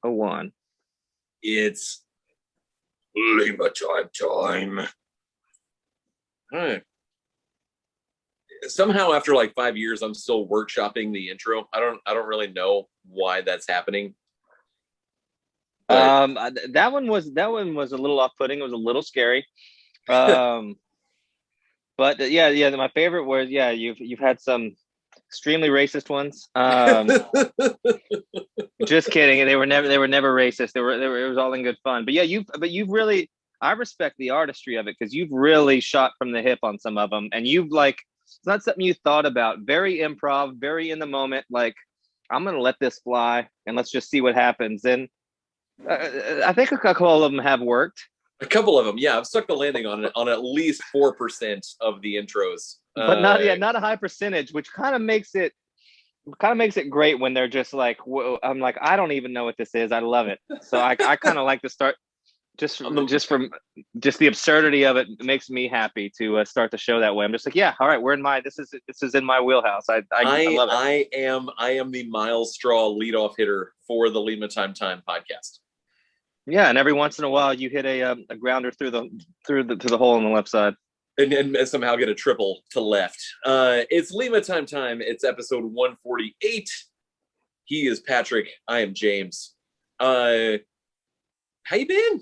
01. It's Lima time. All right. Somehow after like 5 years, I'm still workshopping the intro. I don't really know why that's happening. But That one was a little off-putting. It was a little scary. Um, but yeah. My favorite was you've had some extremely racist ones. Just kidding. They were never racist. It was all in good fun. But yeah, you've really, I respect the artistry of it because you've really shot from the hip on some of them, and you've like, it's not something you thought about. Very improv, very in the moment. Like, I'm gonna let this fly and let's just see what happens. And I think a couple of them have worked, a couple of them, yeah, I've stuck the landing on at least 4% of the intros. but not a high percentage, which kind of makes it great when they're just like, whoa, I'm like, I don't even know what this is. I love it. So I kind of like to start just from the absurdity of it makes me happy to start the show that way. I'm just like, yeah, all right, this is in my wheelhouse. I love it. I am the Miles Straw leadoff hitter for the Lima Time podcast. Yeah, and every once in a while you hit a grounder through the hole on the left side. And somehow get a triple to left. It's Lima time. It's episode 148. He is Patrick. I am James. How you been?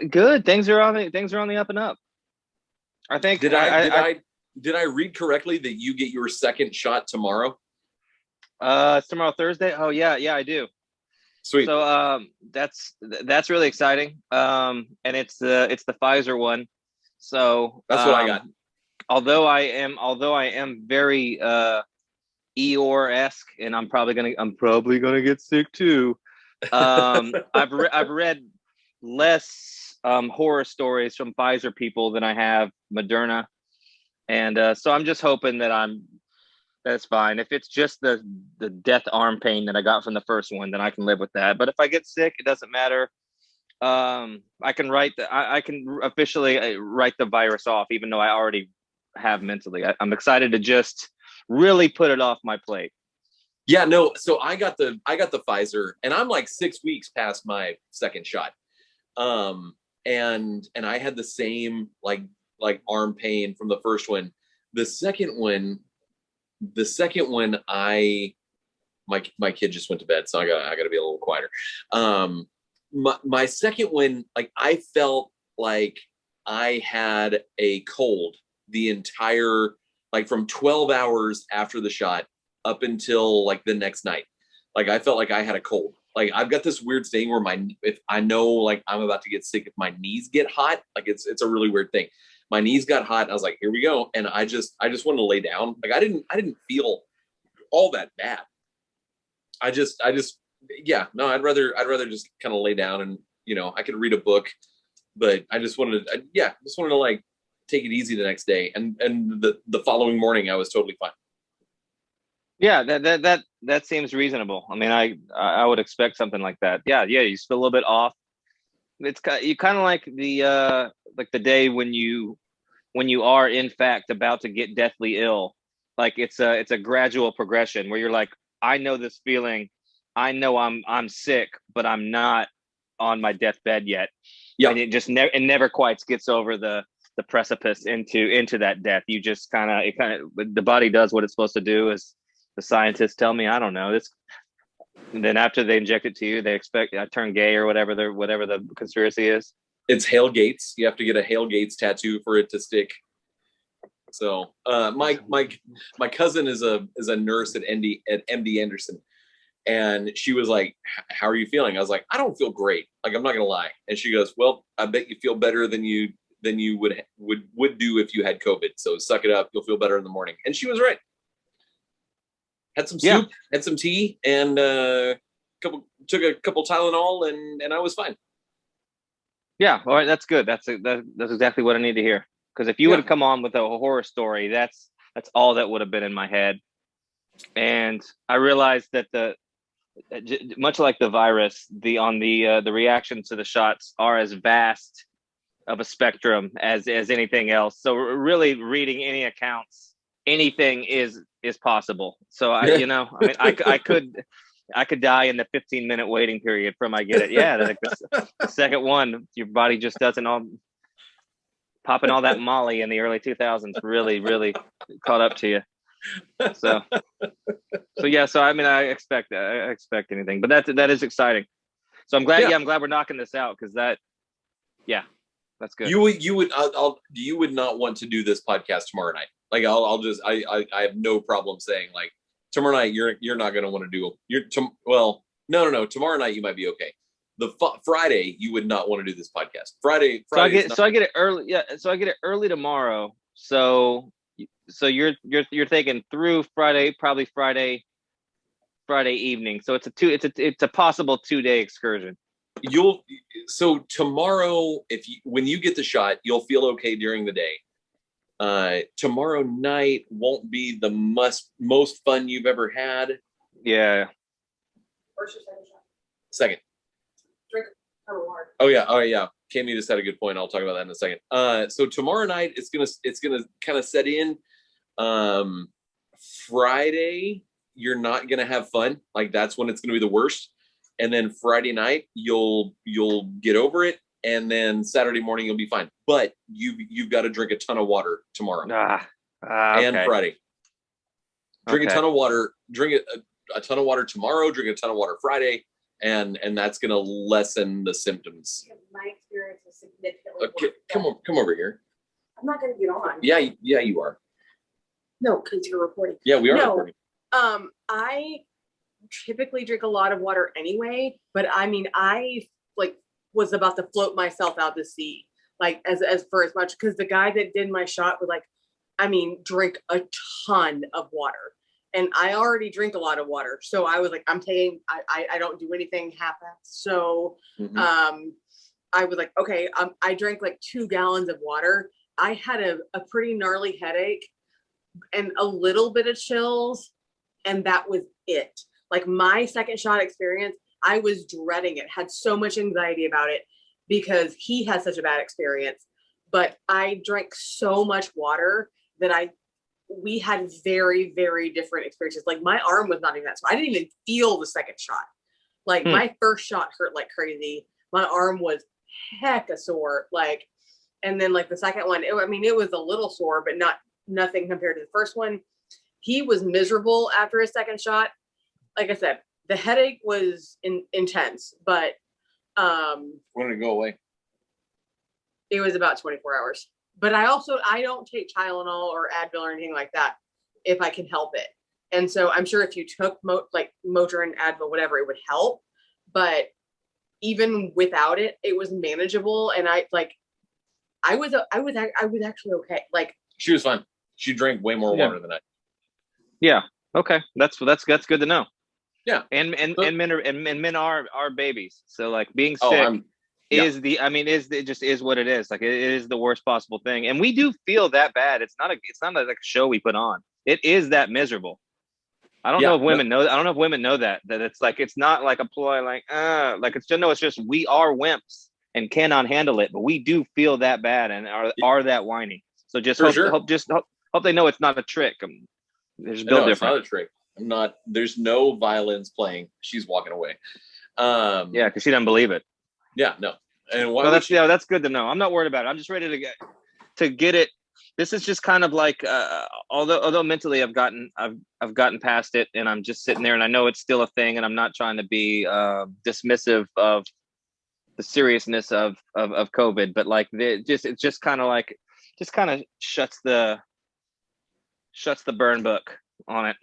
Good. Things are on the up and up. I think. Did I read correctly that you get your second shot tomorrow? It's tomorrow, Thursday. Oh yeah, I do. Sweet. So that's really exciting. And it's the Pfizer one. So that's what I got. Although I am very Eeyore-esque, and I'm probably gonna get sick too. I've read less horror stories from Pfizer people than I have Moderna, and so I'm just hoping that's fine. If it's just the death arm pain that I got from the first one, then I can live with that. But if I get sick, it doesn't matter. I can officially write the virus off, even though I already have mentally. I'm excited to just really put it off my plate. Yeah, no. So I got the Pfizer, and I'm like 6 weeks past my second shot. And I had the same like arm pain from the first one. The second one, my kid just went to bed, so I got to be a little quieter. My second one, like, I felt like I had a cold the entire, like, from 12 hours after the shot up until like the next night. Like, I felt like I had a cold. Like, I've got this weird thing where if I know like I'm about to get sick, if my knees get hot, like it's a really weird thing. My knees got hot and I was like, here we go. And I just wanted to lay down. Like, I didn't feel all that bad. Yeah, no, I'd rather just kind of lay down and, I could read a book, but I just wanted to like take it easy the next day. And the following morning I was totally fine. Yeah, that seems reasonable. I mean, I would expect something like that. Yeah, you just feel a little bit off. It's you kind of like the day when you are in fact about to get deathly ill. Like, it's a gradual progression where you're like, I know this feeling. I know I'm sick, but I'm not on my deathbed yet. Yeah. And it never quite gets over the precipice into that death. You just the body does what it's supposed to do, as the scientists tell me. I don't know this. And then after they inject it to you, they expect I turn gay or whatever the conspiracy is. It's Hail Gates. You have to get a Hail Gates tattoo for it to stick. So my cousin is a nurse at MD Anderson, and she was like, "How are you feeling?" I was like, "I don't feel great. Like, I'm not gonna lie." And she goes, "Well, I bet you feel better than you would do if you had COVID. So suck it up. You'll feel better in the morning." And she was right. Had some soup, had some tea, and took a couple Tylenol, and I was fine. Yeah, all right, that's good. That's exactly what I need to hear. Because if you would have come on with a horror story, that's all that would have been in my head. And I realized that much like the virus, the reaction to the shots are as vast of a spectrum as anything else. So really, reading any accounts, anything is possible. So I mean, I could, I could die in the 15-minute waiting period from I get it. Yeah, like the second one, your body just doesn't all popping all that Molly in the early 2000s really caught up to you. So yeah. So I mean, I expect anything, but that is exciting. So I'm glad. Yeah, I'm glad we're knocking this out because that's good. You would not want to do this podcast tomorrow night. Like I have no problem saying like tomorrow night you're not going to want to do no tomorrow night you might be okay. Friday you would not want to do this podcast. Friday. So I get it early. Yeah, so I get it early tomorrow. So you're thinking through Friday, probably Friday evening. So it's a possible 2-day excursion. So tomorrow, when you get the shot, you'll feel okay during the day. Tomorrow night won't be the most fun you've ever had. Yeah. First or second shot? Second. Drink a water. Oh yeah. Cammy just had a good point. I'll talk about that in a second. So tomorrow night it's gonna kind of set in. Friday, you're not gonna have fun. Like that's when it's gonna be the worst. And then Friday night, you'll get over it, and then Saturday morning you'll be fine. But you've got to drink a ton of water tomorrow and Friday. Drink a ton of water. Drink a ton of water tomorrow. Drink a ton of water Friday, and that's gonna lessen the symptoms. My experience is significantly. Okay, come over here. I'm not gonna get on. Yeah, you are. No, because you're recording. Yeah, we are recording. I typically drink a lot of water anyway, but I mean, I like was about to float myself out to sea, like as for as much, because the guy that did my shot was like, I mean, drink a ton of water, and I already drink a lot of water, so I was like, I don't do anything half-assed, so I was like, okay, I drank like 2 gallons of water. I had a pretty gnarly headache and a little bit of chills, and that was it. Like my second shot experience, I was dreading it, had so much anxiety about it because he had such a bad experience. But I drank so much water that we had very, very different experiences. Like my arm was not even that sore. I didn't even feel the second shot. Like my first shot hurt like crazy. My arm was hecka sore. Like, and then like the second one, it was a little sore, but nothing compared to the first one. He was miserable after his second shot. Like I said, the headache was intense, but when did it go away? It was about 24 hours. But I don't take Tylenol or Advil or anything like that if I can help it. And so I'm sure if you took Motrin, Advil, whatever, it would help. But even without it, it was manageable. And I was actually okay. Like she was fine. She drank way more water than I. Yeah. Okay. That's good to know. Yeah. And men are babies. So like being sick it just is what it is. Like it is the worst possible thing. And we do feel that bad. It's not like a show we put on. It is that miserable. I don't know if women know that it's like, it's not like a ploy, like it's just we are wimps and cannot handle it, but we do feel that bad and are that whiny. So just hope they know it's not a trick. There's built different. It's not a trick. There's no violins playing. She's walking away. Because she doesn't believe it. Yeah, no. And that's good to know. I'm not worried about it. I'm just ready to get it. This is just kind of like although mentally I've gotten past it, and I'm just sitting there, and I know it's still a thing, and I'm not trying to be dismissive of the seriousness of COVID, but like it just kind of shuts the burn book on it,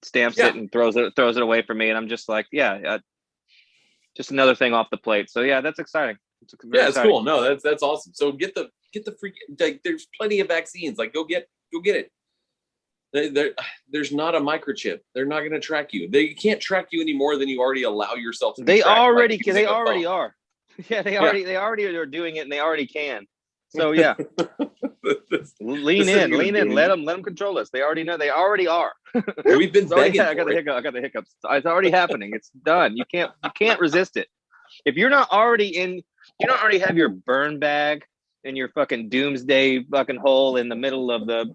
stamps it, and throws it away from me, and I'm just like, just another thing off the plate. So yeah, that's exciting. It's cool. No, that's awesome. So get the freak. Like, there's plenty of vaccines. Like, go get it. There's not a microchip. They're not going to track you. They can't track you any more than you already allow yourself to. They already are. Yeah, they already are doing it, and they already can. So yeah, lean in. Let them control us. They already know. They already are. We've been begging. I got the hiccups. It's already happening. It's done. You can't resist it. If you're not already have your burn bag in your fucking doomsday fucking hole in the middle of a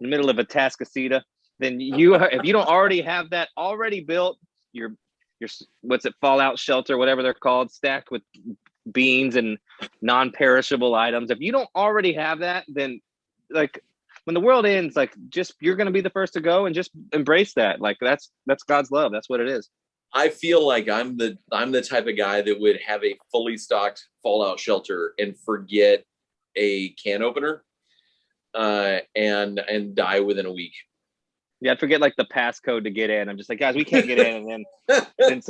Tascasita, then if you don't already have that already built, what's it, fallout shelter, whatever they're called, stacked with beans and non-perishable items. If you don't already have that, then like when the world ends, like just you're going to be the first to go and just embrace that. Like that's God's love. That's what it is. I feel like I'm the type of guy that would have a fully stocked fallout shelter and forget a can opener, and die within a week. Yeah, I'd forget like the passcode to get in. I'm just like, guys, we can't get in, and then it's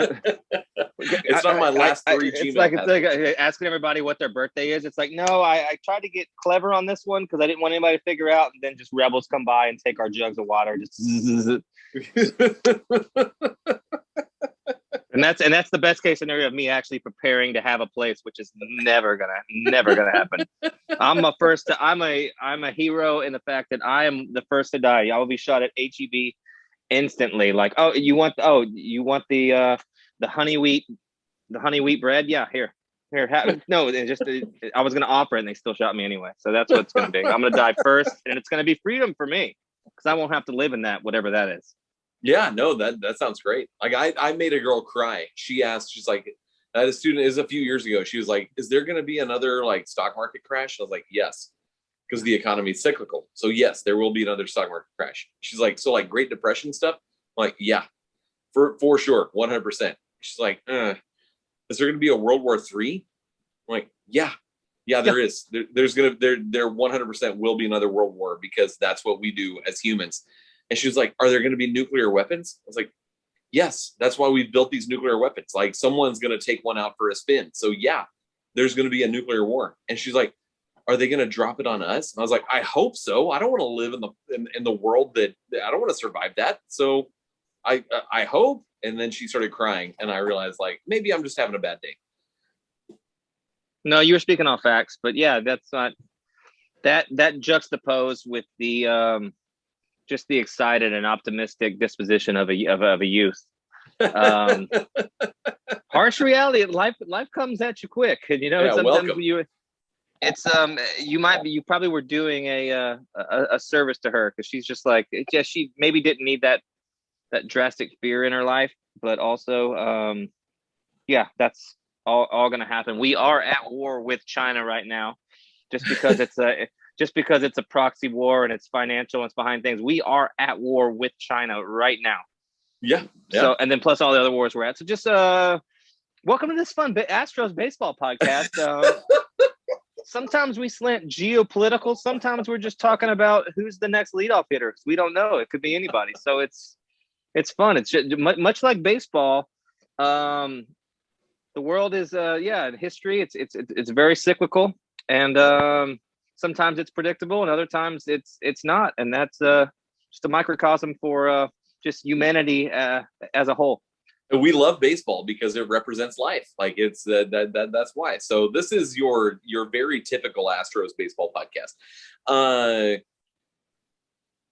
not my last three Gmail. It's like asking everybody what their birthday is. It's like, no, I tried to get clever on this one because I didn't want anybody to figure out, and then just rebels come by and take our jugs of water. Just and that's the best case scenario of me actually preparing to have a place, which is never gonna happen. I'm a hero in the fact that I am the first to die. I will be shot at HEB instantly. Like, oh, you want the honey wheat bread? Yeah, here. No, I was gonna offer it, and they still shot me anyway. So that's what it's gonna be. I'm gonna die first, and it's gonna be freedom for me because I won't have to live in that, whatever that is. Yeah, no, that sounds great. Like I made a girl cry. She asked, she's like, I had a student, is a few years ago. She was like, is there going to be another like stock market crash? I was like, yes, because the economy is cyclical. So yes, there will be another stock market crash. She's like, so like Great Depression stuff? I'm like, yeah, for sure, 100%. She's like, is there going to be a World War III? I'm like, yeah, there is. There's 100% will be another world war because that's what we do as humans. And she was like, are there going to be nuclear weapons? I was like, yes, that's why we've built these nuclear weapons. Like someone's going to take one out for a spin. So yeah, there's going to be a nuclear war. And she's like, are they going to drop it on us? And I was like, I hope so. I don't want to live in the world that I don't want to survive that. So I hope. And then she started crying. And I realized like, maybe I'm just having a bad day. No, you were speaking off facts, but yeah, that's not that juxtaposed with the, just the excited and optimistic disposition of a youth. Harsh reality, life comes at you quick, and sometimes welcome. You probably were doing a service to her because she's just like, she maybe didn't need that drastic fear in her life, but also that's all going to happen. We are at war with China right now, just because it's a proxy war and it's financial and it's behind things. We are at war with China right now. Yeah. So, and then plus all the other wars we're at. So just welcome to this fun Astros baseball podcast. Sometimes we slant geopolitical. Sometimes we're just talking about who's the next leadoff hitter. We don't know. It could be anybody. So it's fun. It's just, much like baseball. The world is history. It's very cyclical, and sometimes it's predictable, and other times it's not, and that's just a microcosm for just humanity as a whole. We love baseball because it represents life. Like it's that's why. So this is your very typical Astros baseball podcast.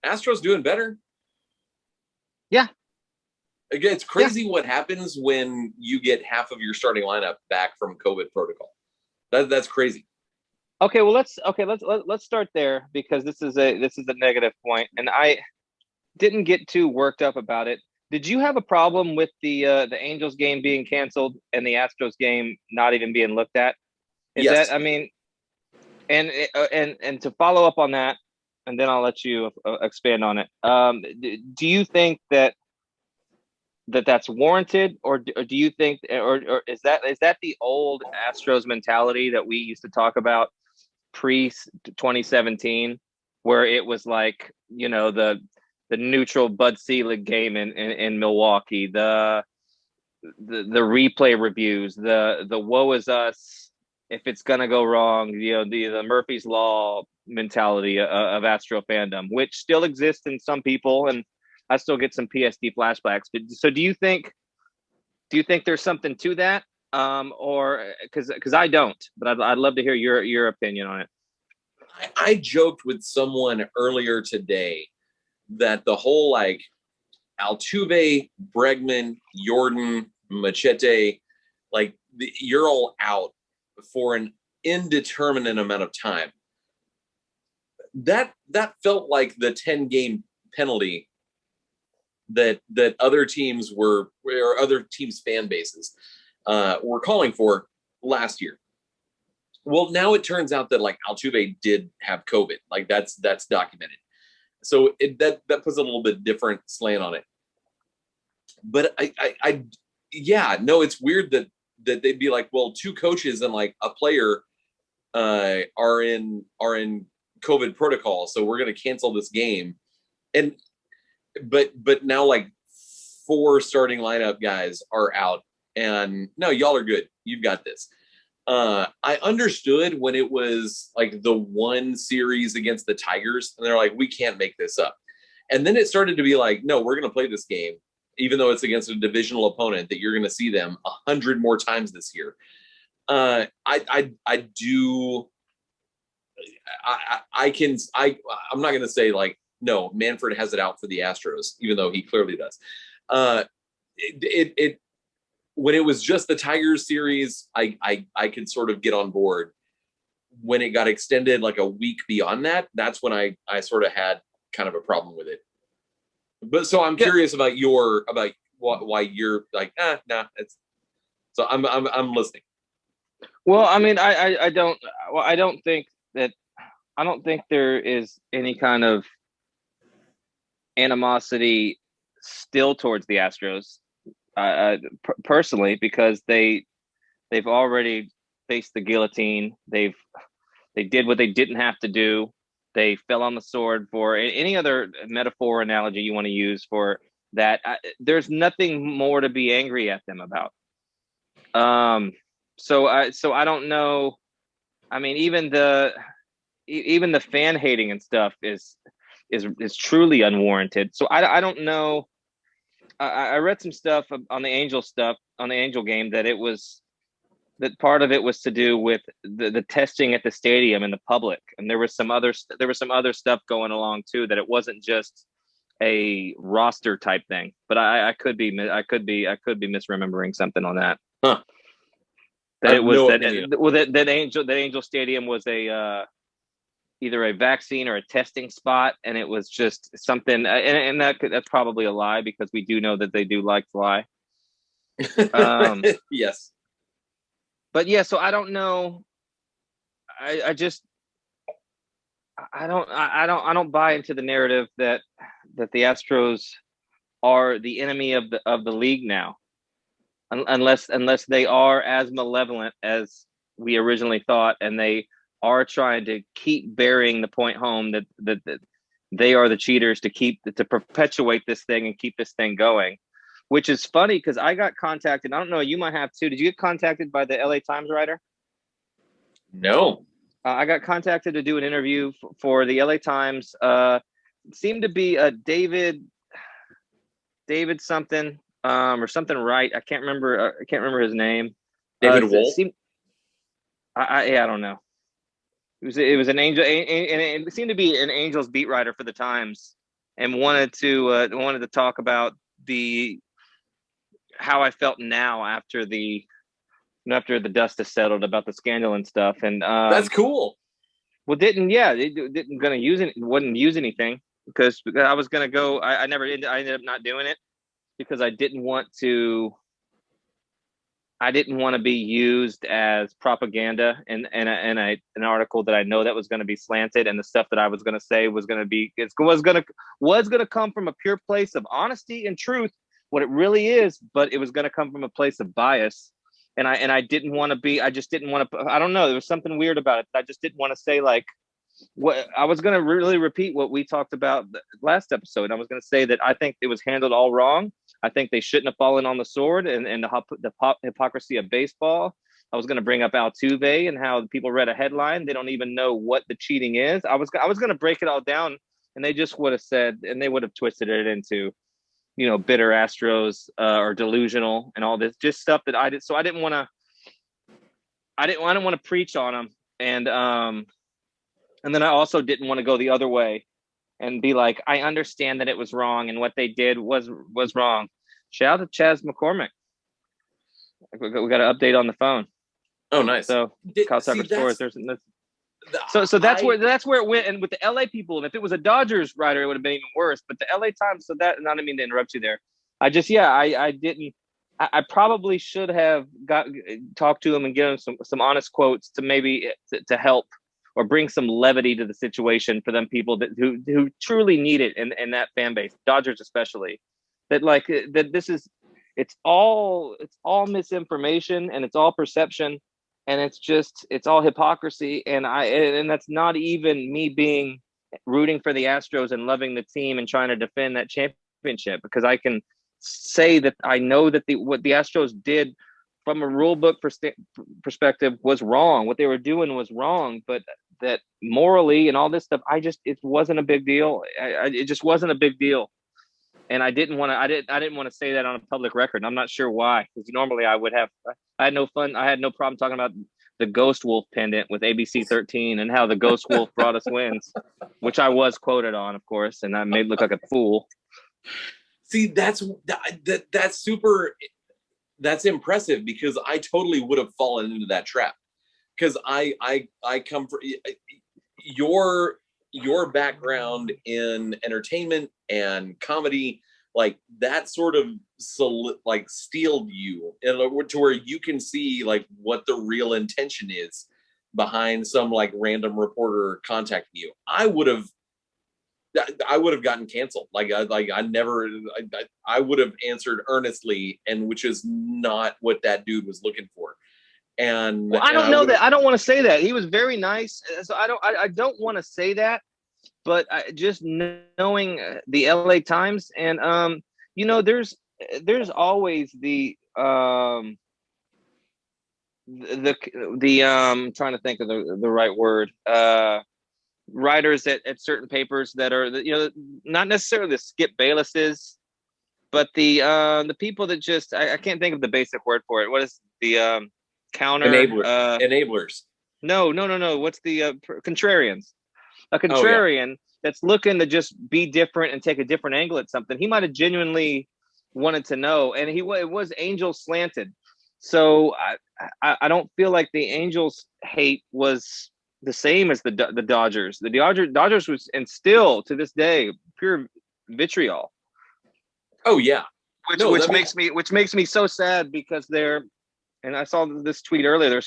Astros doing better. Yeah. Again, it's crazy what happens when you get half of your starting lineup back from COVID protocol. That's crazy. Okay, well let's start there because this is a negative point, and I didn't get too worked up about it. Did you have a problem with the Angels game being canceled and the Astros game not even being looked at? Yes. That, I mean, and to follow up on that, and then I'll let you expand on it. Do you think that's warranted, or do you think, or is that the old Astros mentality that we used to talk about pre 2017, where it was like, the neutral Bud Selig game in Milwaukee, the replay reviews, the woe is us if it's gonna go wrong, the Murphy's Law mentality of Astro fandom, which still exists in some people, and I still get some PSD flashbacks. But so do you think there's something to that? Or because I don't, but I'd love to hear your opinion on it. I joked with someone earlier today that the whole like Altuve, Bregman, Jordan, Machete, like you're all out for an indeterminate amount of time. That felt like the 10-game penalty that other teams or other teams' fan bases were calling for last year. Well, now it turns out that like Altuve did have COVID. Like that's documented. So that puts a little bit different slant on it. But yeah, no, it's weird that they'd be like, well, 2 coaches and like a player are in COVID protocol, so we're going to cancel this game. And but now like 4 starting lineup guys are out, and no, y'all are good. You've got this. I understood when it was like the 1 series against the Tigers, and they're like, we can't make this up. And then it started to be like, no, we're going to play this game, even though it's against a divisional opponent that you're going to see them 100 more times this year. I'm not going to say like, no, Manfred has it out for the Astros, even though he clearly does. When it was just the Tigers series, I could sort of get on board. When it got extended like a week beyond that, that's when I sort of had kind of a problem with it. But so I'm curious about why you're like, nah, it's, so I'm listening. Well, I mean, I don't think there is any kind of animosity still towards the Astros, personally, because they've already faced the guillotine. They did what they didn't have to do. They fell on the sword for any other metaphor or analogy you want to use for that. There's nothing more to be angry at them about. So I don't know. I mean, even the fan hating and stuff is truly unwarranted. So I don't know. I read some stuff on the Angel game that part of it was to do with the testing at the stadium and the public, and there was some other stuff going along too, that it wasn't just a roster type thing. But I could be misremembering something on that. Huh. That it was that Angel Stadium was either a vaccine or a testing spot, and it was just something, and that's probably a lie, because we do know that they do like to lie. Yes. But yeah, so I don't know. I don't buy into the narrative that the Astros are the enemy of the league now, unless they are as malevolent as we originally thought, and they are trying to keep burying the point home that they are the cheaters to perpetuate this thing and keep this thing going. Which is funny, because I got contacted. I don't know, you might have too. Did you get contacted by the LA Times writer? No. I got contacted to do an interview for the LA Times. Seemed to be a David something, or something, right? I can't remember his name. David Wolf. I don't know. It was an Angel, and it seemed to be an Angels beat writer for the Times, and wanted to talk about how I felt now after the dust has settled about the scandal and stuff. And that's cool. Well, wouldn't use anything, because I was gonna go. I ended up not doing it, because I didn't want to be used as propaganda in an article that I know that was going to be slanted, and the stuff that I was going to say was going to come from a pure place of honesty and truth, what it really is, but it was going to come from a place of bias. And I didn't want to be. I just didn't want to. I don't know. There was something weird about it. I just didn't want to say like what I was going to really repeat what we talked about last episode. I was going to say that I think it was handled all wrong. I think they shouldn't have fallen on the sword and the hypocrisy of baseball. I was going to bring up Altuve and how people read a headline. They don't even know what the cheating is. I was going to break it all down, and they just would have said, and they would have twisted it into, bitter Astros or delusional and all this, just stuff that I did. So I didn't want to preach on them. And then I also didn't want to go the other way and be like, I understand that it was wrong and what they did was wrong. Shout out to Chaz McCormick. We got an update on the phone. Oh, nice. So Kyle Tucker Sports. So that's where it went. And with the LA people, and if it was a Dodgers writer, it would have been even worse. But the LA Times, so that, and I didn't mean to interrupt you there. I didn't. I probably should have talked to him and given him some honest quotes to maybe to help or bring some levity to the situation for them people who truly need it in that fan base, Dodgers especially. That this is it's all misinformation and it's all perception and it's all hypocrisy and that's not even me being rooting for the Astros and loving the team and trying to defend that championship, because I can say that I know that what the Astros did from a rule book perspective was wrong. What they were doing was wrong, but that morally and all this stuff, it wasn't a big deal. It just wasn't a big deal. And I didn't want to say that on a public record. I'm not sure why, because normally I had no fun. I had no problem talking about the Ghost Wolf pendant with ABC 13 and how the Ghost Wolf brought us wins, which I was quoted on, of course, and I made look like a fool. See, that's super. That's impressive, because I totally would have fallen into that trap, because I come from your background in entertainment and comedy, like that sort of like steeled you to where you can see like what the real intention is behind some like random reporter contacting you. I would have gotten canceled. I would have answered earnestly, and which is not what that dude was looking for. And well, I don't know that. I don't want to say that. He was very nice. So I don't want to say that, but just knowing the LA Times and there's always the I'm trying to think of the right word. Writers at certain papers that are not necessarily the Skip Baylesses, but the people that just I can't think of the basic word for it. What is the counter enablers? No. What's the contrarians? A contrarian that's looking to just be different and take a different angle at something. He might have genuinely wanted to know, and it was Angels slanted. So I don't feel like the Angels hate was the same as the Dodgers. The Dodgers was, and still to this day, pure vitriol. Oh yeah, which makes me so sad, because and I saw this tweet earlier. They're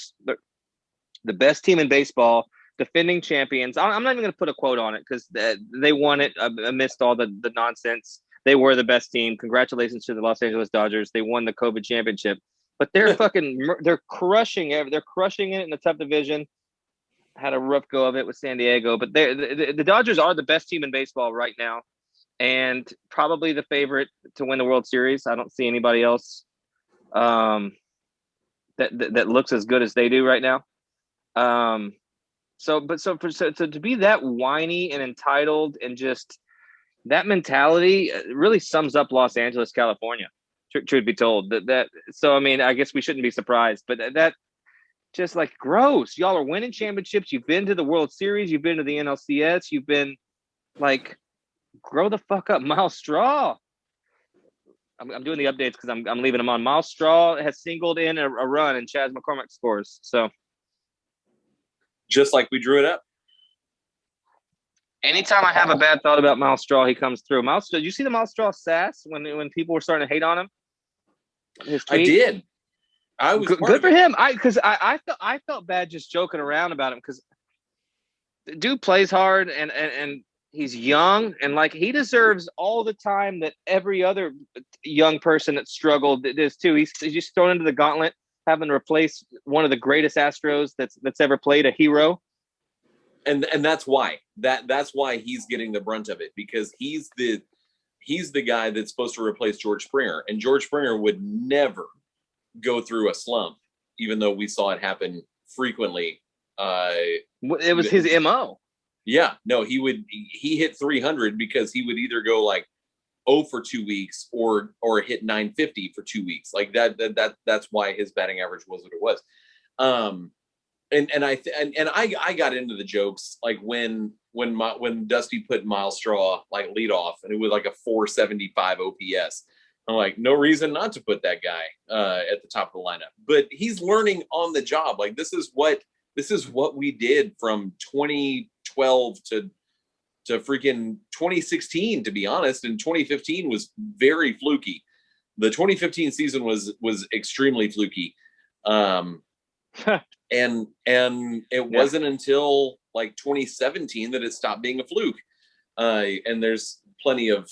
the best team in baseball, defending champions. I'm not even going to put a quote on it, because they won it amidst all the nonsense. They were the best team. Congratulations to the Los Angeles Dodgers. They won the COVID championship, but they're they're crushing it. They're crushing it in the tough division. Had a rough go of it with San Diego, but the Dodgers are the best team in baseball right now, and probably the favorite to win the World Series. I don't see anybody else that looks as good as they do right now. So to be that whiny and entitled and just that mentality really sums up Los Angeles, California. Truth be told, so I mean, I guess we shouldn't be surprised, but that just like gross. Y'all are winning championships. You've been to the World Series. You've been to the NLCS. You've been like, grow the fuck up, Miles Straw. I'm doing the updates because I'm leaving them on. Miles Straw has singled in a run, and Chas McCormick scores. So just like we drew it up. Anytime I have a bad thought about Miles Straw, he comes through. Miles Straw, did you see the Miles Straw sass when people were starting to hate on him? I did. I was good for him. I felt bad just joking around about him, because the dude plays hard and he's young, and like he deserves all the time that every other young person that struggled is too. He's just thrown into the gauntlet, having to replace one of the greatest Astros that's ever played, a hero. And that's why that's why he's getting the brunt of it, because he's the guy that's supposed to replace George Springer, and George Springer would never go through a slump, even though we saw it happen frequently. It was his MO. Yeah, no, he hit 300 because he would either go like 0 for 2 weeks or hit 950 for 2 weeks. Like that's why his batting average was what it was. And I got into the jokes like when Dusty put Miles Straw like lead off, and it was like a 475 OPS. I'm like, no reason not to put that guy at the top of the lineup. But he's learning on the job. Like this is what This is what we did from 2012 to freaking 2016, to be honest. And 2015 was very fluky. The 2015 season was extremely fluky. And it wasn't until like 2017 that it stopped being a fluke. And there's plenty of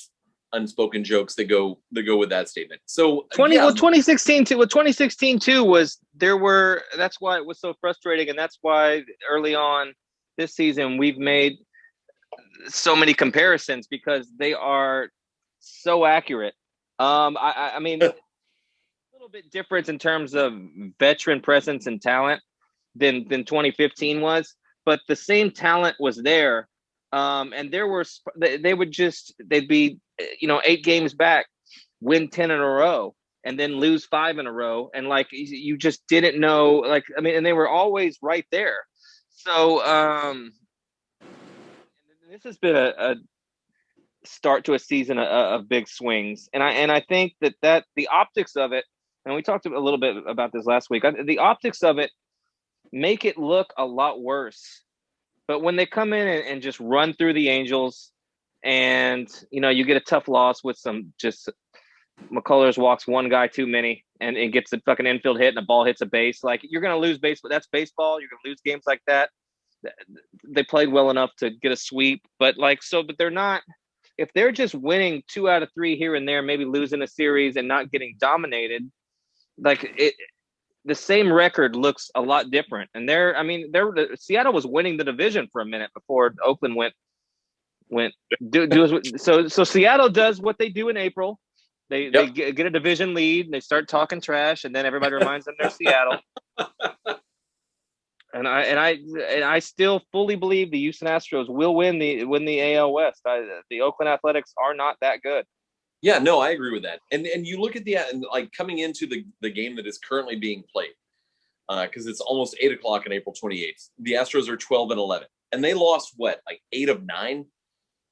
unspoken jokes that go with that statement. So 2016 too. What 2016 too was that's why it was so frustrating, and that's why early on this season we've made so many comparisons because they are so accurate. I mean, a little bit different in terms of veteran presence and talent than 2015 was, but the same talent was there. And there were they'd be 8 games back, win 10 in a row, and then lose 5 in a row, and like you just didn't know. Like I mean, and they were always right there. So this has been a start to a season of big swings, and I think that the optics of it, and we talked a little bit about this last week. The optics of it make it look a lot worse. But when they come in and just run through the Angels, and you get a tough loss with some just McCullers walks one guy too many and gets a fucking infield hit and the ball hits a base. Like you're gonna lose baseball. That's baseball. You're gonna lose games like that. They played well enough to get a sweep, but they're not. If they're just winning 2 out of 3 here and there, maybe losing a series and not getting dominated, the same record looks a lot different. And Seattle was winning the division for a minute before Oakland so Seattle does what they do in April. They get a division lead and they start talking trash, and then everybody reminds them they're Seattle. And I still fully believe the Houston Astros will win the AL West. The Oakland Athletics are not that good. Yeah, no, I agree with that. And you look at coming into the game that is currently being played, because it's almost 8:00 on April 28th. The Astros are 12-11, and they lost what, like 8 of 9?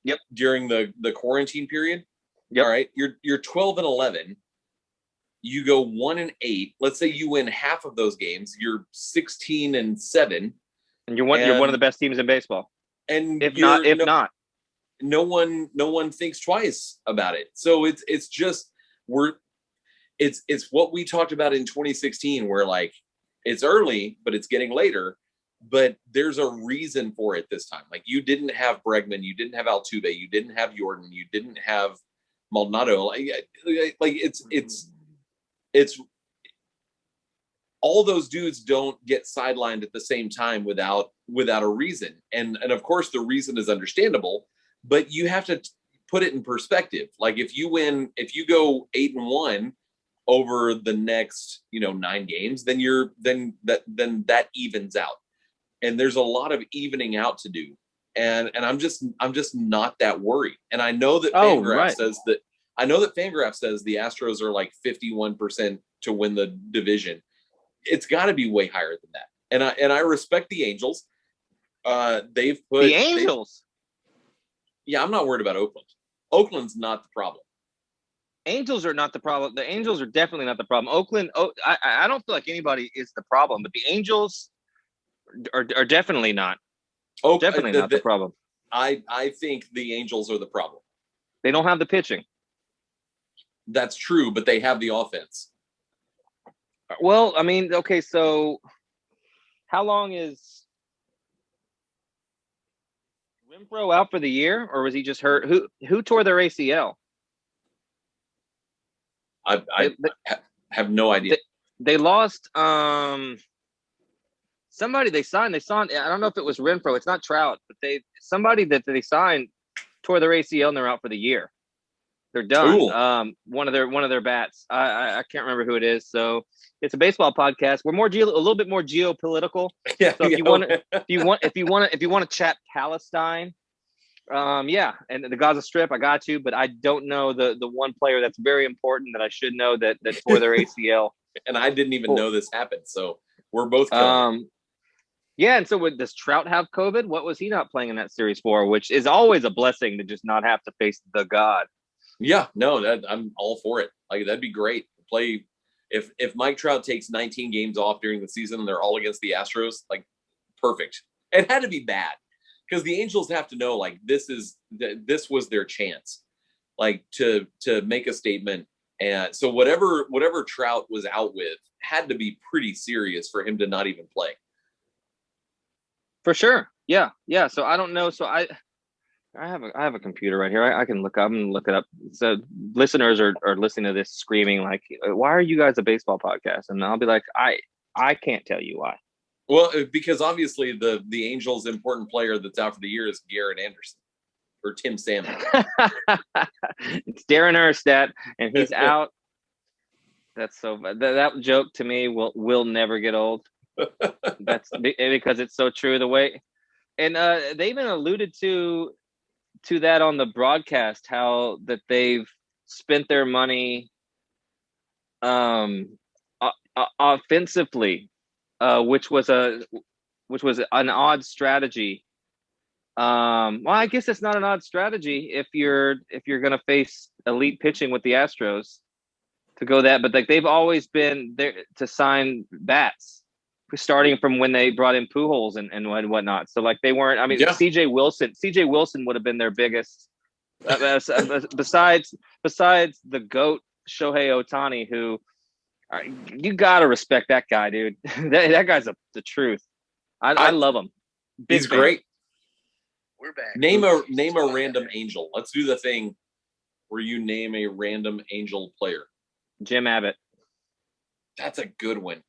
Yep. During the quarantine period. Yep. All right, you're 12-11. You go 1-8. Let's say you win half of those games. You're 16-7, and you're one of the best teams in baseball. And if not. No one thinks twice about it. So it's just it's what we talked about in 2016, where like it's early, but it's getting later. But there's a reason for it this time. Like you didn't have Bregman, you didn't have Altuve, you didn't have Jordan, you didn't have Maldonado. Like it's all those dudes don't get sidelined at the same time without a reason. And of course the reason is understandable. But you have to put it in perspective. Like if you go 8-1 over the next 9 games, then that evens out. And there's a lot of evening out to do. And I'm just not that worried. And I know that Fangraph says the Astros are like 51% to win the division. It's got to be way higher than that. And I respect the Angels. They've put the Angels. Yeah, I'm not worried about Oakland. Oakland's not the problem. Angels are not the problem. The Angels are definitely not the problem. Oakland, I don't feel like anybody is the problem, but the Angels are definitely not. Definitely not the problem. I think the Angels are the problem. They don't have the pitching. That's true, but they have the offense. Well, I mean, okay, so how long is Renfroe out for the year, or was he just hurt? Who tore their ACL? I have no idea. They lost somebody they signed. I don't know if it was Renfroe. It's not Trout, but somebody that they signed tore their ACL and they're out for the year. They're done. Ooh. One of their bats. I can't remember who it is. So it's a baseball podcast. We're a little bit more geopolitical. Yeah. So if you want to chat Palestine, yeah, and the Gaza Strip, I got you, but I don't know the one player that's very important that I should know that tore their ACL. And I didn't even know this happened. So we're both yeah, and so does Trout have COVID? What was he not playing in that series for? Which is always a blessing to just not have to face the god. Yeah, no, I'm all for it. Like that'd be great. Play if Mike Trout takes 19 games off during the season and they're all against the Astros, like perfect. It had to be bad because the Angels have to know like this was their chance, like to make a statement. And so whatever Trout was out with had to be pretty serious for him to not even play. For sure. Yeah. So I don't know. So I have a computer right here. I can look up and look it up. So listeners are listening to this screaming like, why are you guys a baseball podcast? And I'll be like, I can't tell you why. Well, because obviously the Angels' important player that's out for the year is Garrett Anderson or Tim Salmon. It's Darren Erstad, and he's out. That's so that joke to me will never get old. That's because it's so true the way, and they even alluded to that on the broadcast, how that they've spent their money offensively, which was an odd strategy. Well, I guess it's not an odd strategy if you're going to face elite pitching with the Astros to go that, but like they've always been there to sign bats, starting from when they brought in Pujols and whatnot. So like they weren't. I mean, Yeah. CJ Wilson would have been their biggest, besides the GOAT Shohei Ohtani, who you gotta respect that guy, dude. that guy's the truth. I love him. He's great. We're back. Name a random Angel. Let's do the thing where you name a random Angel player. Jim Abbott. That's a good one.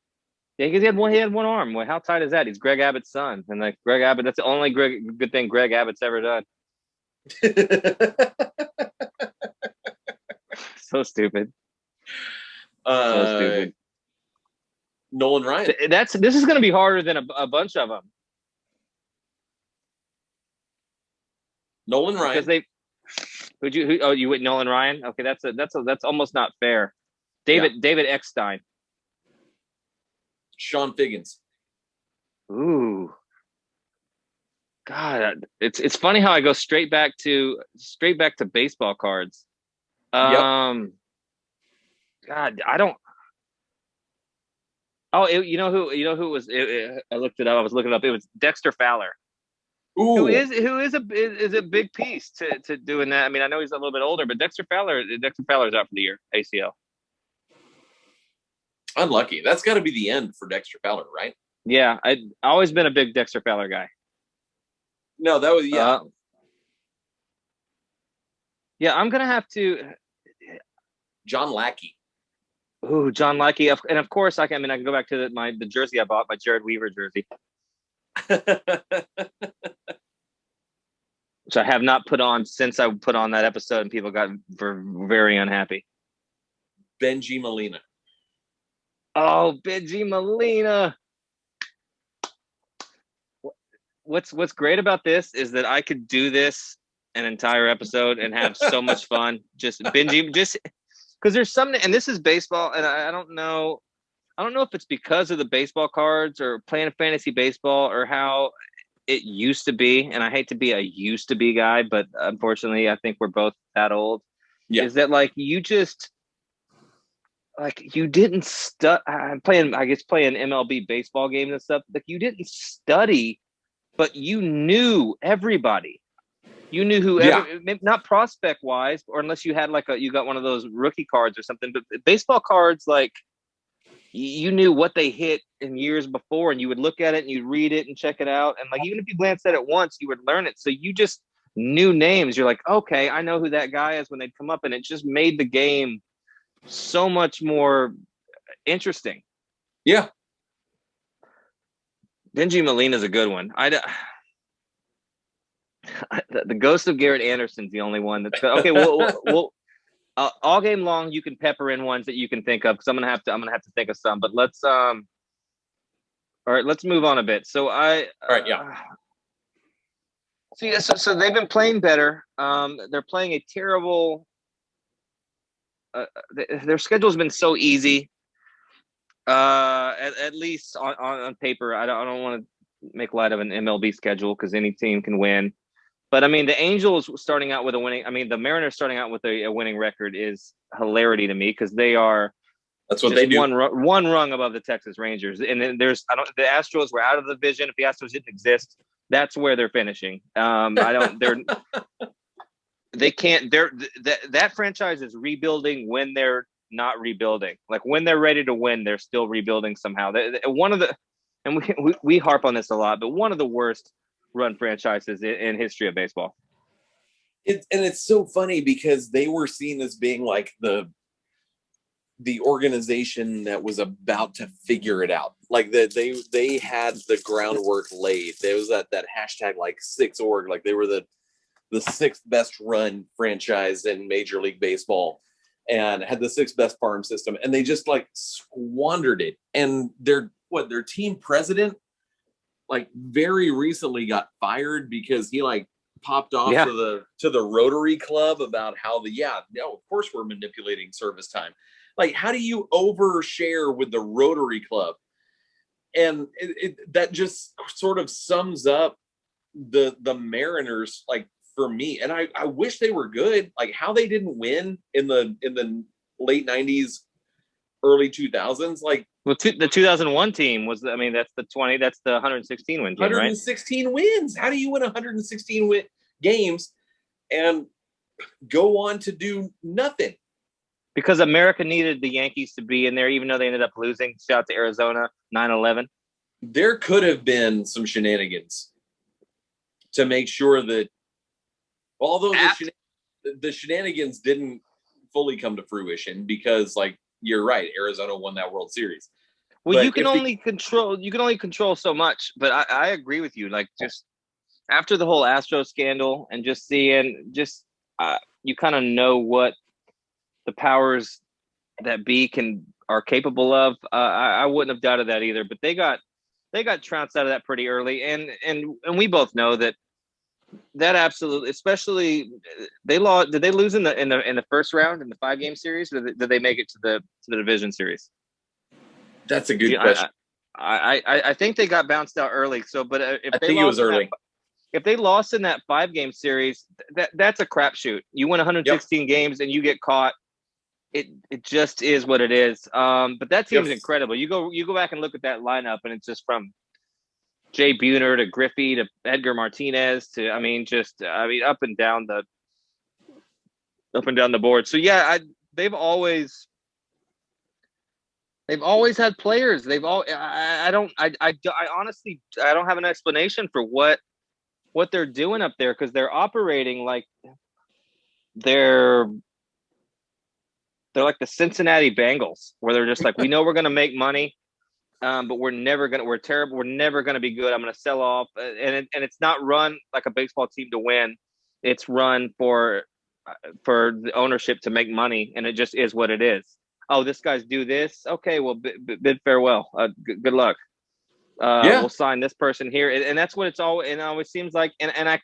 Yeah, because he had one arm. Well, how tight is that? He's Greg Abbott's son, and like Greg Abbott, that's the only good thing Greg Abbott's ever done. So stupid. So stupid. Nolan Ryan. This is going to be harder than a bunch of them. Nolan Ryan. Because you went Nolan Ryan? Okay, that's almost not fair. David Eckstein. Sean Figgins. Ooh. God, it's funny how I go straight back to baseball cards. God, I don't. Oh, you know who it was? I looked it up. I was looking it up. It was Dexter Fowler. Ooh. Who is a big piece to doing that. I mean, I know he's a little bit older, but Dexter Fowler's out for the year, ACL. Unlucky. That's got to be the end for Dexter Fowler, right? Yeah, I've always been a big Dexter Fowler guy. No, that was yeah, I'm gonna have to. John Lackey. Ooh, John Lackey, and of course I can go back to the jersey I bought, my Jared Weaver jersey, which I have not put on since I put on that episode, and people got very unhappy. Benji Molina. Oh, Benji Molina. What's great about this is that I could do this an entire episode and have so much fun. Just Benji, just because there's something, and this is baseball, and I don't know if it's because of the baseball cards or playing fantasy baseball or how it used to be. And I hate to be a used to be guy, but unfortunately, I think we're both that old. Yeah. Is that like you just. Like you didn't I'm playing MLB baseball games and stuff. Like you didn't study, but you knew everybody. You knew whoever, not prospect wise, or unless you had you got one of those rookie cards or something. But baseball cards, like you knew what they hit in years before, and you would look at it and you'd read it and check it out. And like even if you glanced at it once, you would learn it. So you just knew names. You're like, okay, I know who that guy is when they'd come up, and it just made the game so much more interesting. Yeah. Benji Molina is a good one. The ghost of Garrett Anderson's the only one that's good. Okay. We'll all game long you can pepper in ones that you can think of, because I'm gonna have to think of some. But let's all right, let's move on a bit. So So they've been playing better. They're playing a terrible. Their schedule's been so easy. At least on paper. I don't want to make light of an MLB schedule because any team can win. But I mean, the Angels starting out with a winning. I mean, the Mariners starting out with a winning record is hilarity to me because they are That's what just they do. one rung above the Texas Rangers. And then the Astros were out of the division. If the Astros didn't exist, that's where they're finishing. They can't. That franchise is rebuilding when they're not rebuilding. Like when they're ready to win, they're still rebuilding somehow. We harp on this a lot, but one of the worst run franchises in history of baseball. And it's so funny because they were seen as being like the organization that was about to figure it out. Like that they had the groundwork laid. There was that hashtag like 6org, like they were the sixth best run franchise in Major League Baseball and had the sixth best farm system. And they just like squandered it. And their team president like very recently got fired because he like popped off to the Rotary Club about how of course we're manipulating service time. Like, how do you overshare with the Rotary Club? And that just sort of sums up the Mariners, like for me. And I wish they were good. Like how they didn't win in the late 90s, early 2000s. Like, well, the 2001 team was. I mean, that's the 116 win team, 116 wins. How do you win 116 games and go on to do nothing? Because America needed the Yankees to be in there, even though they ended up losing. Shout out to Arizona, 9-11. There could have been some shenanigans to make sure that, although the shenanigans didn't fully come to fruition, because, like, you're right, Arizona won that World Series. Well, but you can only control so much. But I agree with you. Like, just after the whole Astro scandal and just seeing, you kind of know what the powers that be are capable of. I wouldn't have doubted that either, but they got trounced out of that pretty early, and we both know that absolutely, especially they lost. Did they lose in the first round in the 5-game series, or did they make it to the division series? That's a good question. I think they got bounced out early. So, but if I think it was early. If they lost in that 5-game series, that's a crapshoot. You win 116 games and you get caught. It just is what it is. But that team is incredible. You go back and look at that lineup, and it's just from Jay Buhner to Griffey to Edgar Martinez to up and down the board. So yeah, they've always had players. I honestly don't have an explanation for what they're doing up there, because they're operating like they're like the Cincinnati Bengals, where they're just like, we know we're going to make money, but we're terrible. We're never going to be good. I'm going to sell off. And it's not run like a baseball team to win. It's run for the ownership to make money. And it just is what it is. Oh, this guy's do this. Okay, well, bid farewell. Good luck. We'll sign this person here. And that's what it's always, and it always seems like, and I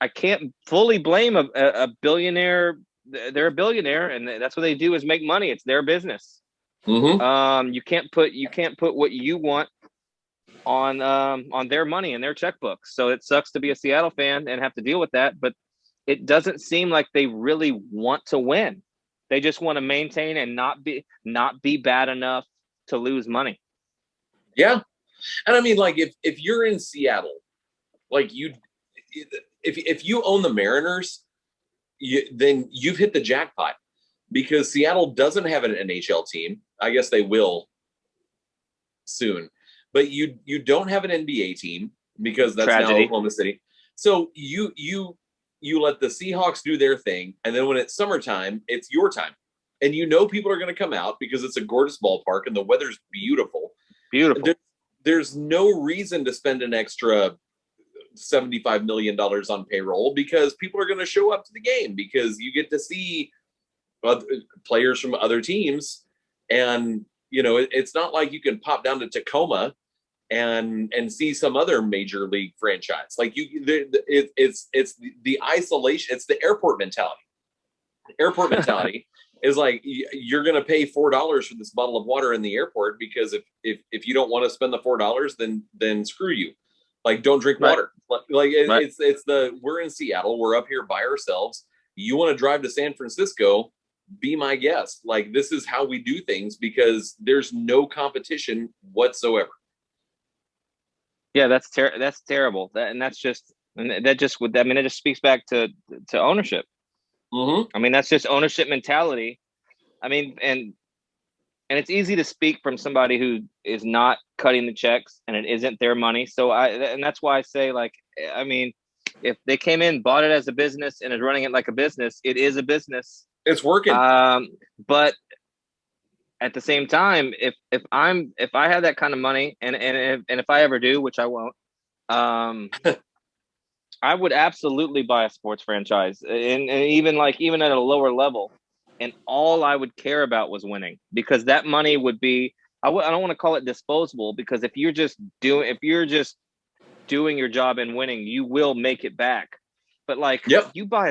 can't fully blame a billionaire. They're a billionaire, and that's what they do is make money. It's their business. Mm-hmm. You can't put what you want on their money and their checkbooks. So it sucks to be a Seattle fan and have to deal with that. But it doesn't seem like they really want to win. They just want to maintain and not be bad enough to lose money. Yeah, and I mean, like if you're in Seattle, like if you own the Mariners, then you've hit the jackpot, because Seattle doesn't have an NHL team. I guess they will soon, but you don't have an NBA team, because that's now Oklahoma City. So you let the Seahawks do their thing, and then when it's summertime, it's your time, and people are going to come out because it's a gorgeous ballpark and the weather's beautiful. Beautiful. There's no reason to spend an extra $75 million on payroll, because people are going to show up to the game, because you get to see players from other teams. And, it's not like you can pop down to Tacoma and see some other major league franchise. Like it's the isolation. It's the airport mentality. Airport mentality is like, you're going to pay $4 for this bottle of water in the airport, because if you don't want to spend the $4, then screw you. Like, don't drink water. Like right. It's we're in Seattle. We're up here by ourselves. You want to drive to San Francisco, be my guest. Like, this is how we do things because there's no competition whatsoever. Yeah, that's terrible. That just speaks back to ownership. Mm-hmm. I mean, that's just ownership mentality. I mean, and it's easy to speak from somebody who is not cutting the checks and it isn't their money. So and that's why I say, like, I mean, if they came in, bought it as a business and is running it like a business, it is a business. It's working. But at the same time, if I have that kind of money and if I ever do, which I won't, I would absolutely buy a sports franchise and even at a lower level. And all I would care about was winning, because that money would be, I don't want to call it disposable, because if you're just doing your job and winning, you will make it back. But like, yep. you buy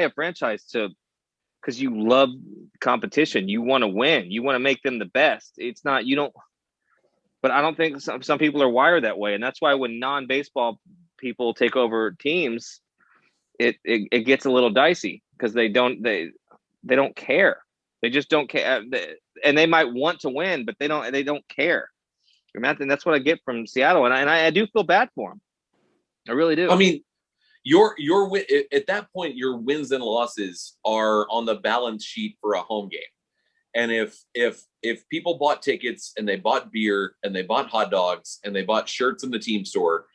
a franchise because you love competition. You want to win. You want to make them the best. It's not, you don't, but I don't think some people are wired that way. And that's why when non-baseball people take over teams, it gets a little dicey, because they don't care. They just don't care. And they might want to win, but they don't care. And that's what I get from Seattle. And I do feel bad for them. I really do. I mean, your at that point, your wins and losses are on the balance sheet for a home game. And if people bought tickets and they bought beer and they bought hot dogs and they bought shirts in the team store,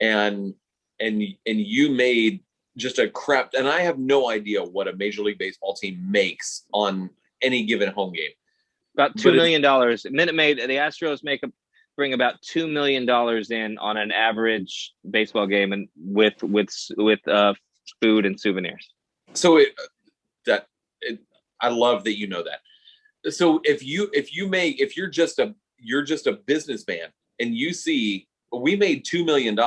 and you made just a crap, and I have no idea what a Major League Baseball team makes on any given home game. About $2 million. Minute Maid, the Astros bring about $2 million in on an average baseball game, and with food and souvenirs. So I love that you know that. So if you're just a businessman and you see, we made $2 million,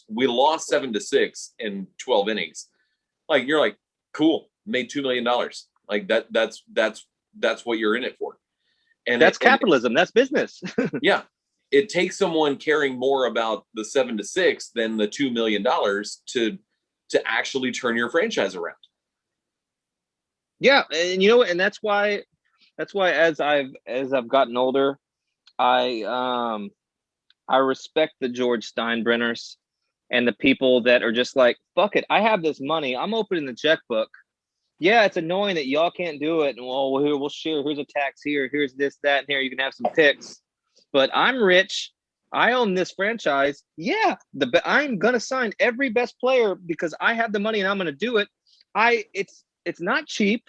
we lost 7-6 in 12 innings, like, you're like, cool, made $2 million. Like that's what you're in it for. And that's capitalism. That's business. Yeah. It takes someone caring more about the 7-6 than the $2 million to actually turn your franchise around. Yeah. And and that's why as I've gotten older, I respect the George Steinbrenners and the people that are just like, fuck it, I have this money, I'm opening the checkbook. Yeah, it's annoying that y'all can't do it. And we'll share. Here's a tax here. Here's this, that, and here. You can have some picks. But I'm rich. I own this franchise. Yeah, I'm gonna sign every best player because I have the money and I'm gonna do it. It's not cheap.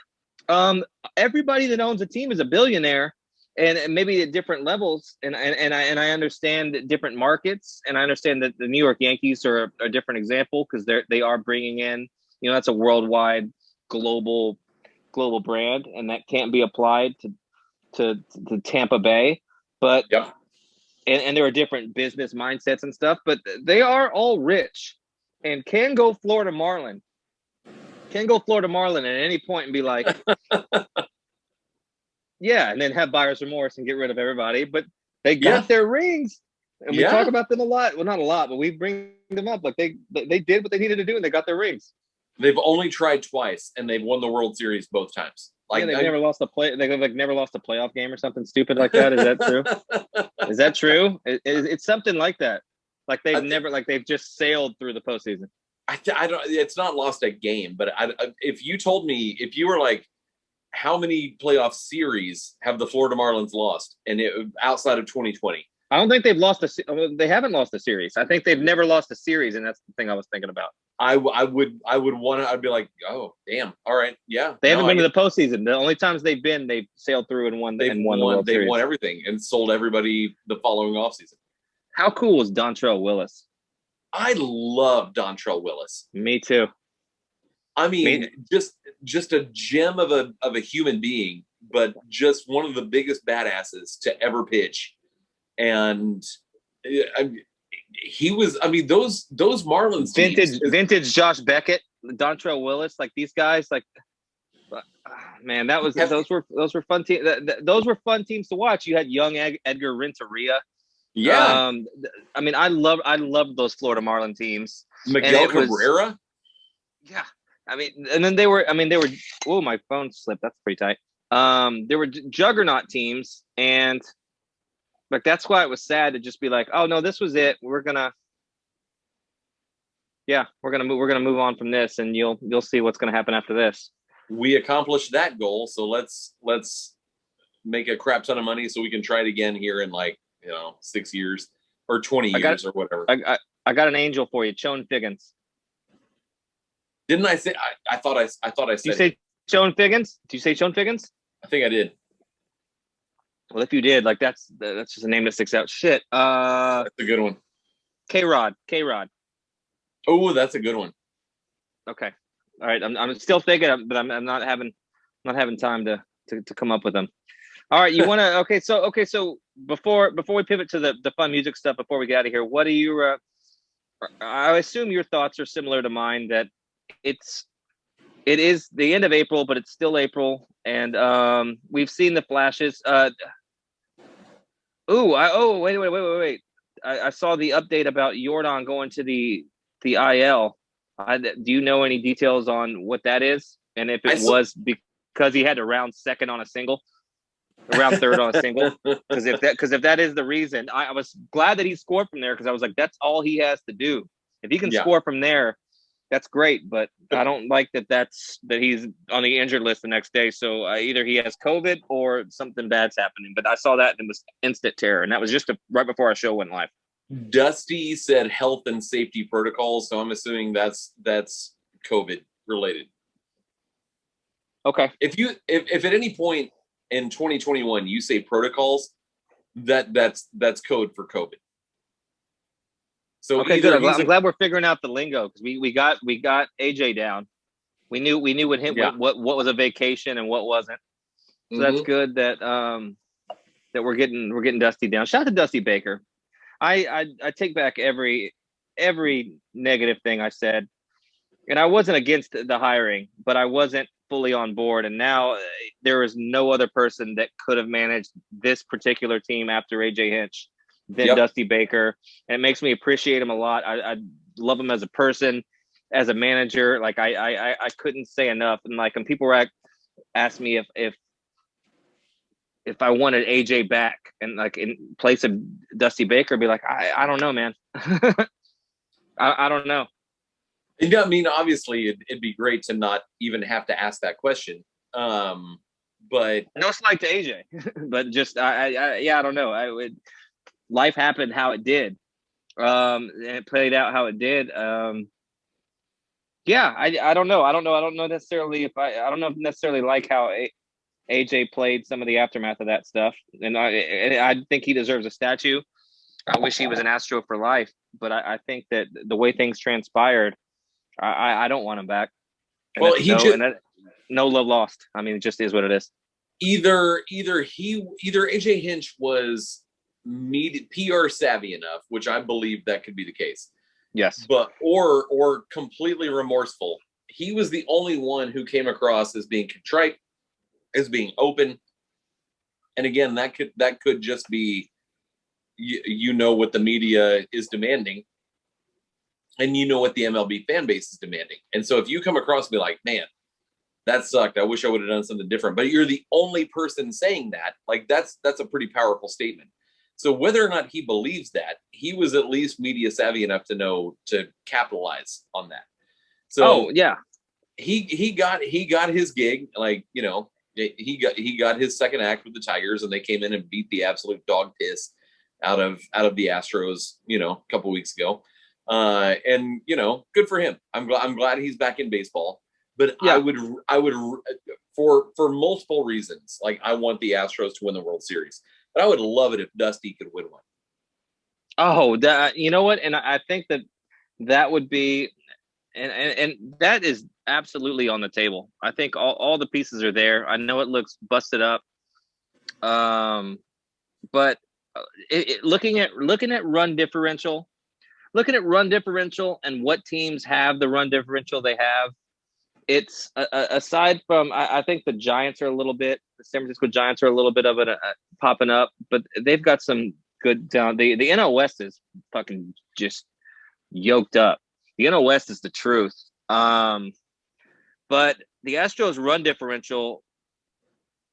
Everybody that owns a team is a billionaire, and maybe at different levels. And I understand different markets, and I understand that the New York Yankees are a different example, because they are bringing in, that's a worldwide, global brand, and that can't be applied to Tampa Bay. But yep. And there are different business mindsets and stuff, but they are all rich and can go Florida Marlin at any point and be like, yeah, and then have buyer's remorse and get rid of everybody. But they got their rings, and we talk about them a lot. Well, not a lot, but we bring them up. Like they did what they needed to do, and they got their rings. They've only tried twice, and they've won the World Series both times. Like, they've never lost a playoff game or something stupid like that. Is that true? Is that true? It's something like that. Like they've just sailed through the postseason. I don't. It's not lost a game, but if you were like, how many playoff series have the Florida Marlins lost, and outside of 2020? I don't think they haven't lost a series. I think they've never lost a series, and that's the thing I was thinking about. I would want to. I'd be like, oh damn, all right, yeah. They haven't been to the postseason. The only times they've sailed through and won. They've won everything and sold everybody the following offseason. How cool was Dontrelle Willis? I love Dontrelle Willis. Me too. I mean, just a gem of a human being, but just one of the biggest badasses to ever pitch. And he was, I mean, those Marlins vintage Josh Beckett, Dontrelle Willis, like these guys, like, man, those were fun teams. Those were fun teams to watch. You had young Edgar Renteria. Yeah. I mean, I love those Florida Marlin teams. Miguel Cabrera. Yeah. I mean, and then they were. Oh, my phone slipped. That's pretty tight. There were juggernaut teams, and like that's why it was sad to just be like, oh no, this was it. We're gonna move on from this, and you'll see what's gonna happen after this. We accomplished that goal, so let's make a crap ton of money so we can try it again here in 6 years or 20 years or whatever. I got an angel for you, Chone Figgins. Didn't I say? I thought I said. Did you say Chone Figgins? Did you say Chone Figgins? I think I did. Well, if you did, like that's just a name that sticks out. Shit. That's a good one. K-Rod. Oh, that's a good one. Okay. All right. I'm still thinking, but I'm not having time to come up with them. All right. You want to? Okay. So before we pivot to the fun music stuff, before we get out of here, what do you? I assume your thoughts are similar to mine. That it is the end of April, but it's still April, and we've seen the flashes. Wait. I saw the update about Jordan going to the IL. Do you know any details on what that is? And if it was because he had to round second on a single, round third on a single? Because if that is the reason, I was glad that he scored from there because I was like, that's all he has to do. If he can score from there, that's great. But I don't like that he's on the injured list the next day. So either he has COVID or something bad's happening. But I saw that and it was instant terror, and that was just right before our show went live. Dusty said health and safety protocols, so I'm assuming that's COVID related. Okay. If at any point in 2021 you say protocols, that's code for COVID. So okay, good. I'm glad we're figuring out the lingo because we got AJ down. We knew what what was a vacation and what wasn't. So that's good that that we're getting Dusty down. Shout out to Dusty Baker. I take back every negative thing I said, and I wasn't against the hiring, but I wasn't fully on board. And now there is no other person that could have managed this particular team after AJ Hinch than Dusty Baker, and it makes me appreciate him a lot. I love him as a person, as a manager. Like I couldn't say enough. And like when people were asked me if I wanted AJ back and like in place of Dusty Baker, I'd be like, I don't know, man. I don't know. I mean, obviously it'd be great to not even have to ask that question. But no slight to AJ, but just, I don't know. Life happened how it did. And it played out how it did. I don't know. I don't know necessarily I don't know necessarily like how AJ played some of the aftermath of that stuff, and I think he deserves a statue. I wish he was an Astro for life, but I think that the way things transpired, I don't want him back. And well, no love lost. I mean, it just is what it is. Either AJ Hinch was PR savvy enough, which I believe that could be the case. Yes, but or completely remorseful. He was the only one who came across as being contrite, as being open, and again, that could just be what the media is demanding, and what the MLB fan base is demanding. And so if you come across and be like, man, that sucked, I wish I would have done something different, but you're the only person saying that, like that's a pretty powerful statement. So whether or not he believes that, he was at least media savvy enough to know to capitalize on that. So he got his gig, like, he got his second act with the Tigers, and they came in and beat the absolute dog piss out of the Astros, a couple weeks ago. And good for him. I'm glad he's back in baseball. But I would for multiple reasons, like I want the Astros to win the World Series. But I would love it if Dusty could win one. Oh, you know what? And I think that would be, and that is absolutely on the table. I think all the pieces are there. I know it looks busted up, but looking at run differential, and what teams have the run differential they have, it's aside from I think the Giants are a little bit, the San Francisco Giants are a little bit of it popping up, but they've got some good down. The NL West is fucking just yoked up. The NL West is the truth. But the Astros run differential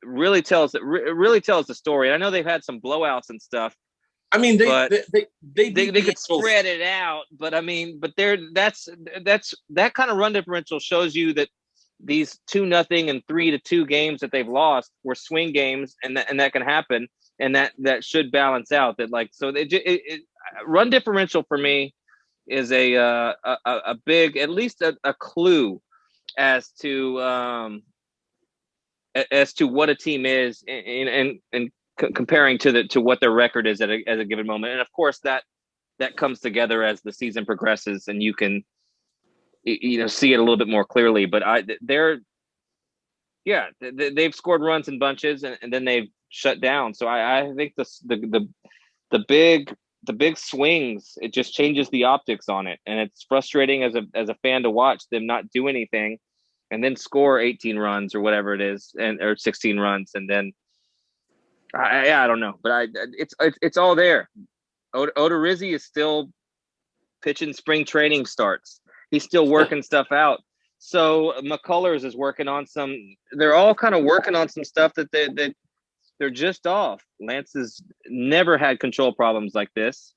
really tells the story. And I know they've had some blowouts and stuff. I mean, they could spread it out, but I mean, but that's that kind of run differential shows you that these 2-0 and 3-2 games that they've lost were swing games, and that can happen, and that should balance out. That like so, run differential for me is a big, at least a clue as to what a team is and comparing to what their record is at a given moment. And of course that comes together as the season progresses and you can see it a little bit more clearly. But they've scored runs in bunches and then they've shut down. So I think the big swings, it just changes the optics on it, and it's frustrating as a fan to watch them not do anything and then score 18 runs or whatever it is, or 16 runs, and then I don't know, but it's all there. Odorizzi is still pitching spring training starts. He's still working stuff out. So McCullers is working on some. They're all kind of working on some stuff that they're just off. Lance has never had control problems like this,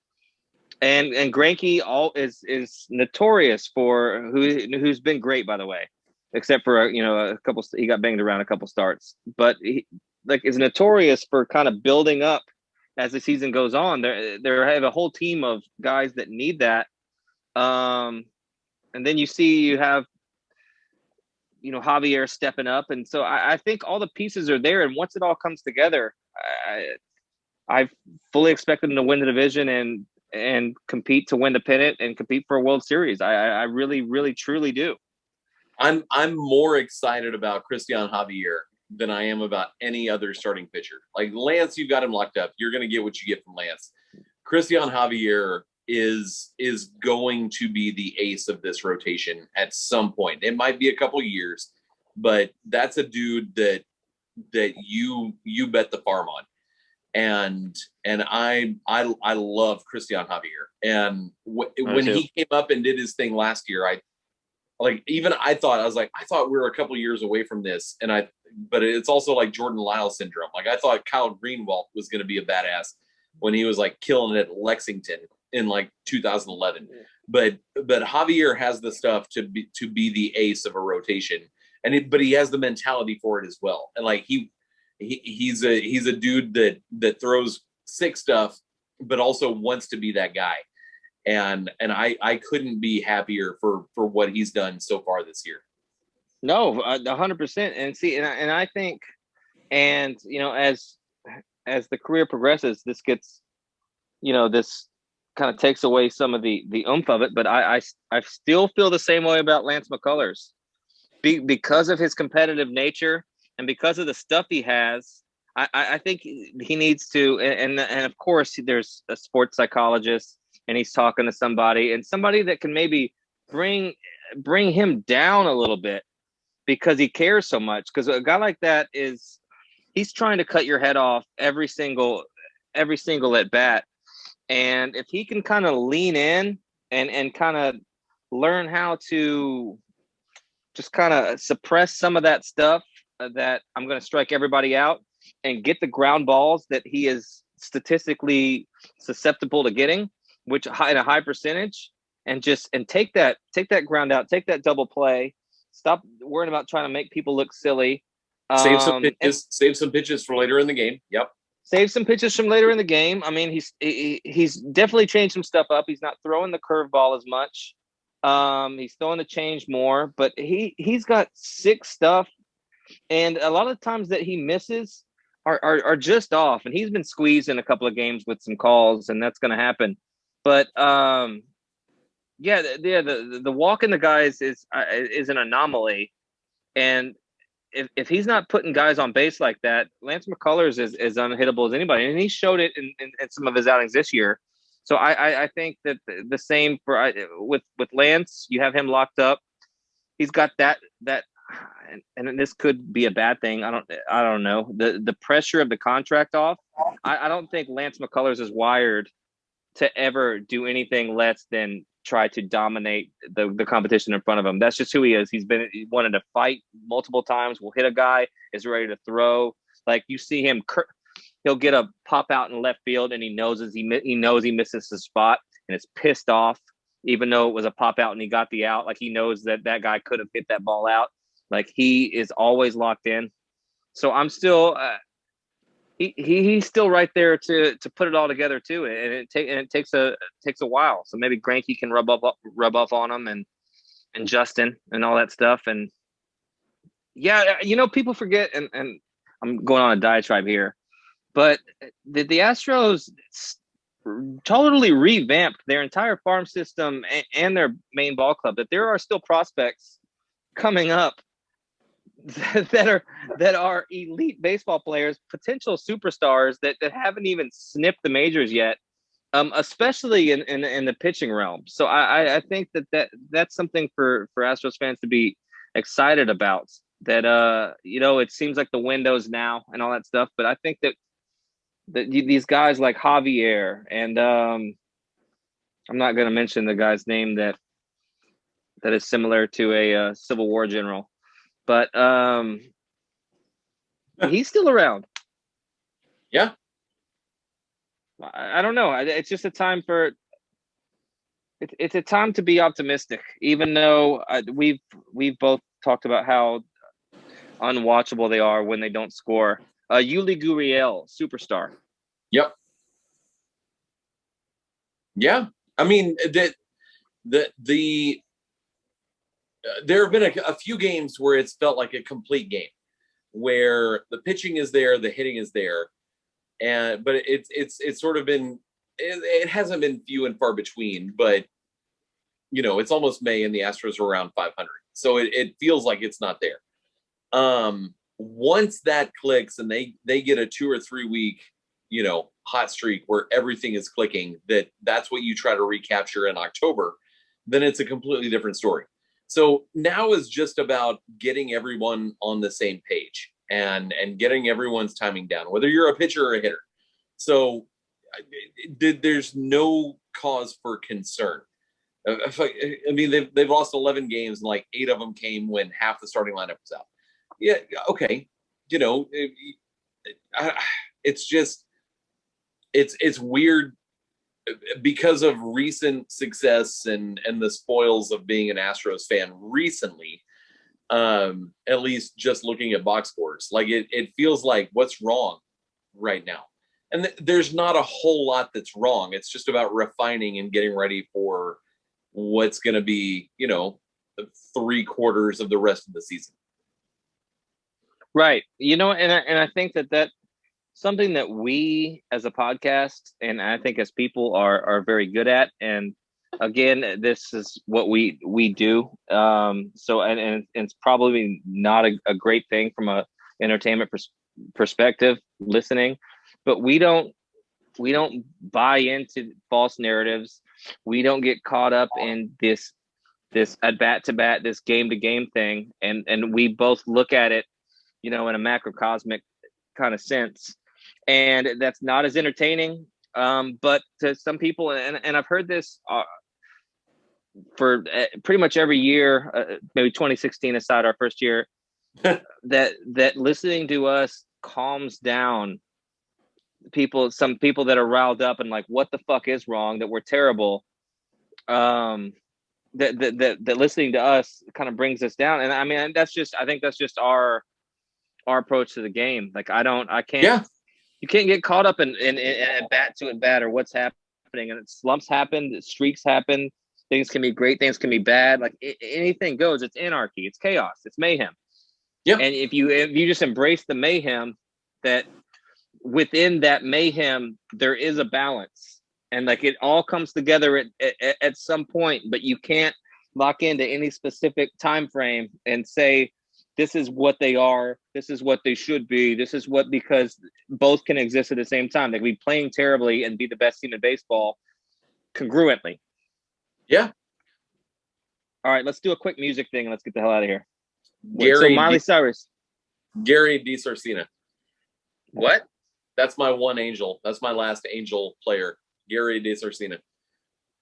and Greinke is notorious for who's been great, by the way, except for a couple. He got banged around a couple starts, but he is notorious for kind of building up as the season goes on. They have a whole team of guys that need that, and then you have Javier stepping up, and so I think all the pieces are there. And once it all comes together, I fully expect them to win the division and compete to win the pennant and compete for a World Series. I really, really, truly do. I'm more excited about Christian Javier than I am about any other starting pitcher. Like Lance, you've got him locked up. You're going to get what you get from Lance. Christian Javier is going to be the ace of this rotation at some point. It might be a couple years, but that's a dude that you bet the farm on. And I love Christian Javier. And when he came up and did his thing last year, I thought we were a couple years away from this, but it's also like Jordan Lyle syndrome. Like I thought Kyle Greenwald was going to be a badass when he was like killing it at Lexington in like 2011. But Javier has the stuff to be the ace of a rotation, but he has the mentality for it as well. And like he's a dude that throws sick stuff, but also wants to be that guy. And I couldn't be happier for what he's done so far this year. No, 100%. And see, and I think, and as the career progresses, this gets, this kind of takes away some of the oomph of it. But I still feel the same way about Lance McCullers, because of his competitive nature and because of the stuff he has. I think he needs to, and of course there's a sports psychologist, and he's talking to somebody that can maybe bring him down a little bit because he cares so much. Because a guy like that he's trying to cut your head off every single at bat. And if he can kind of lean in and kind of learn how to just kind of suppress some of that stuff, that I'm going to strike everybody out, and get the ground balls that he is statistically susceptible to getting, which in a high percentage, and take that ground out, take that double play, stop worrying about trying to make people look silly. Save some pitches for later in the game. Yep. Save some pitches from later in the game. I mean, he's definitely changed some stuff up. He's not throwing the curveball as much. He's throwing the change more, but he's got sick stuff, and a lot of times that he misses are just off. And he's been squeezed in a couple of games with some calls, and that's going to happen. But the walk in the guys is an anomaly, and if he's not putting guys on base like that, Lance McCullers is unhittable as anybody, and he showed it in some of his outings this year. So I think that the same with Lance. You have him locked up. He's got that, and this could be a bad thing. I don't know, the pressure of the contract off. I don't think Lance McCullers is wired to ever do anything less than try to dominate the competition in front of him. That's just who he is. He wanted to fight multiple times. Will hit a guy, is ready to throw. Like you see him, he'll get a pop out in left field, and he knows he misses the spot, and it's pissed off. Even though it was a pop out and he got the out, like he knows that guy could have hit that ball out. Like he is always locked in. So I'm still. He's still right there to put it all together too, and it takes a while. So maybe Granky can rub off on him and Justin and all that stuff. And yeah, people forget, and I'm going on a diatribe here, but the Astros totally revamped their entire farm system and their main ball club. That there are still prospects coming up that are elite baseball players, potential superstars that haven't even sniffed the majors yet, especially in the pitching realm. So I think that's something for Astros fans to be excited about. That it seems like the window's now and all that stuff, but I think that these guys like Javier and I'm not going to mention the guy's name that is similar to a Civil War general. But he's still around. Yeah. I don't know. It's just a time for it's a time to be optimistic, even though we've both talked about how unwatchable they are when they don't score. Yuli Gurriel, superstar. Yep. Yeah. I mean, there have been a few games where it's felt like a complete game, where the pitching is there, the hitting is there, but it's sort of been it hasn't been few and far between. But it's almost May and the Astros are around 500, so it feels like it's not there. Once that clicks and they get a 2 or 3 week hot streak where everything is clicking, that's what you try to recapture in October, then it's a completely different story. So now is just about getting everyone on the same page and getting everyone's timing down, whether you're a pitcher or a hitter. So there's no cause for concern. I mean, they've lost 11 games and like 8 of them came when half the starting lineup was out. Yeah, okay. It's just it's weird because of recent success and the spoils of being an Astros fan recently, at least just looking at box scores, like it feels like what's wrong right now. And there's not a whole lot that's wrong. It's just about refining and getting ready for what's going to be, 3/4 of the rest of the season. Right. And I think that something that we as a podcast and I think as people are very good at. And again, this is what we do. So and it's probably not a great thing from a entertainment perspective listening, but we don't buy into false narratives. We don't get caught up in this at bat to bat, this game to game thing. And we both look at it, in a macrocosmic kind of sense. And that's not as entertaining. But to some people, and I've heard this for pretty much every year, maybe 2016 aside, our first year, that listening to us calms down some people that are riled up and like, what the fuck is wrong, that we're terrible. That listening to us kind of brings us down. And I mean, I think that's just our approach to the game. Like I can't. Yeah. You can't get caught up in bat to bat or what's happening. And slumps happen, streaks happen. Things can be great, things can be bad. Like anything goes. It's anarchy. It's chaos. It's mayhem. Yeah. And if you just embrace the mayhem, that within that mayhem there is a balance, and like it all comes together at some point. But you can't lock into any specific time frame and say, this is what they are, this is what they should be, this is what, because both can exist at the same time. They can be playing terribly and be the best team in baseball congruently. Yeah. All right, let's do a quick music thing and let's get the hell out of here. So Miley Cyrus. Gary DiSarcina. What? That's my one Angel. That's my last Angel player. Gary DiSarcina.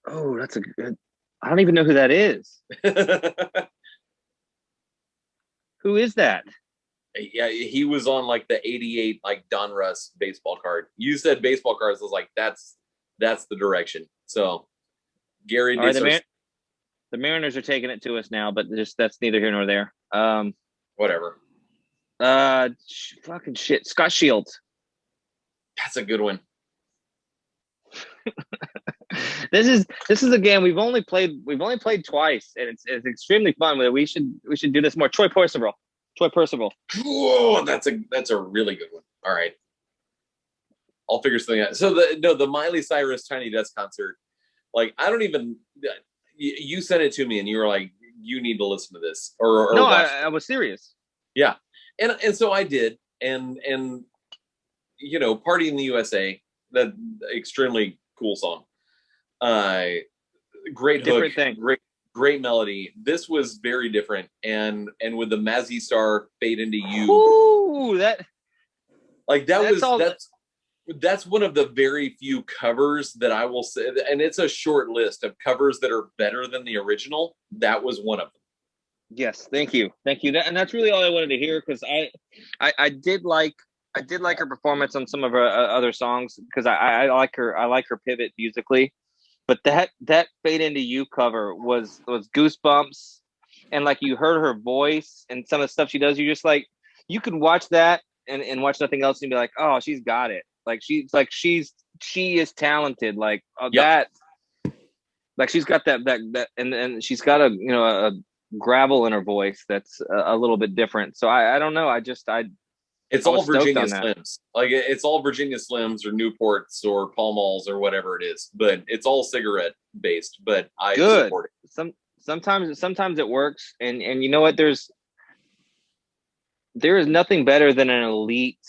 Oh, that's a good. I don't even know who that is. Who is that? Yeah, he was on like the 88 like Donruss baseball card. You said baseball cards. I was like, that's the direction. So Gary All right, the Mariners are taking it to us now, but that's neither here nor there. Whatever. Fucking shit. Scott Shields. That's a good one. This is a game we've only played twice, and it's extremely fun. We should do this more. Troy Percival. Whoa, that's a really good one. All right, I'll figure something out. So the Miley Cyrus Tiny Desk concert, like I don't even. You sent it to me, and you were like, "You need to listen to this." Or no, watch I was serious. Yeah, and so I did, and Party in the USA, that extremely cool song. Great Different hook, thing. Great melody. This was very different, and with the Mazzy Star Fade Into You. Ooh, that's one of the very few covers that I will say, and it's a short list of covers that are better than the original. That was one of them. Yes, thank you. And that's really all I wanted to hear, because I did like her performance on some of her other songs, because I like her pivot musically. But that Fade Into You cover was goosebumps, and like you heard her voice and some of the stuff she does. You just like, you could watch that and watch nothing else and be like, oh, she's got it. Like she is talented. Like that. Like she's got that and she's got a gravel in her voice that's a little bit different. So I don't know. It's all Virginia Slims. Like it's all Virginia Slims or Newports or Pall Malls or whatever it is, but it's all cigarette based. But I support it. Sometimes it works, and you know what? There is nothing better than an elite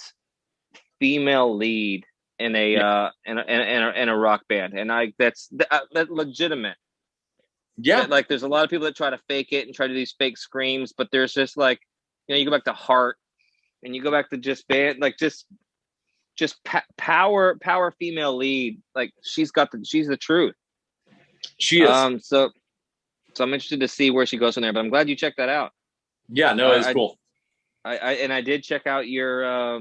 female lead in a in a rock band, and that's legitimate. Yeah, like there's a lot of people that try to fake it and try to do these fake screams, but there's just like, you go back to Heart. And you go back to just band, like just power female lead. Like she's the truth. She is. So I'm interested to see where she goes from there. But I'm glad you checked that out. Yeah, no, it's cool. I did check out your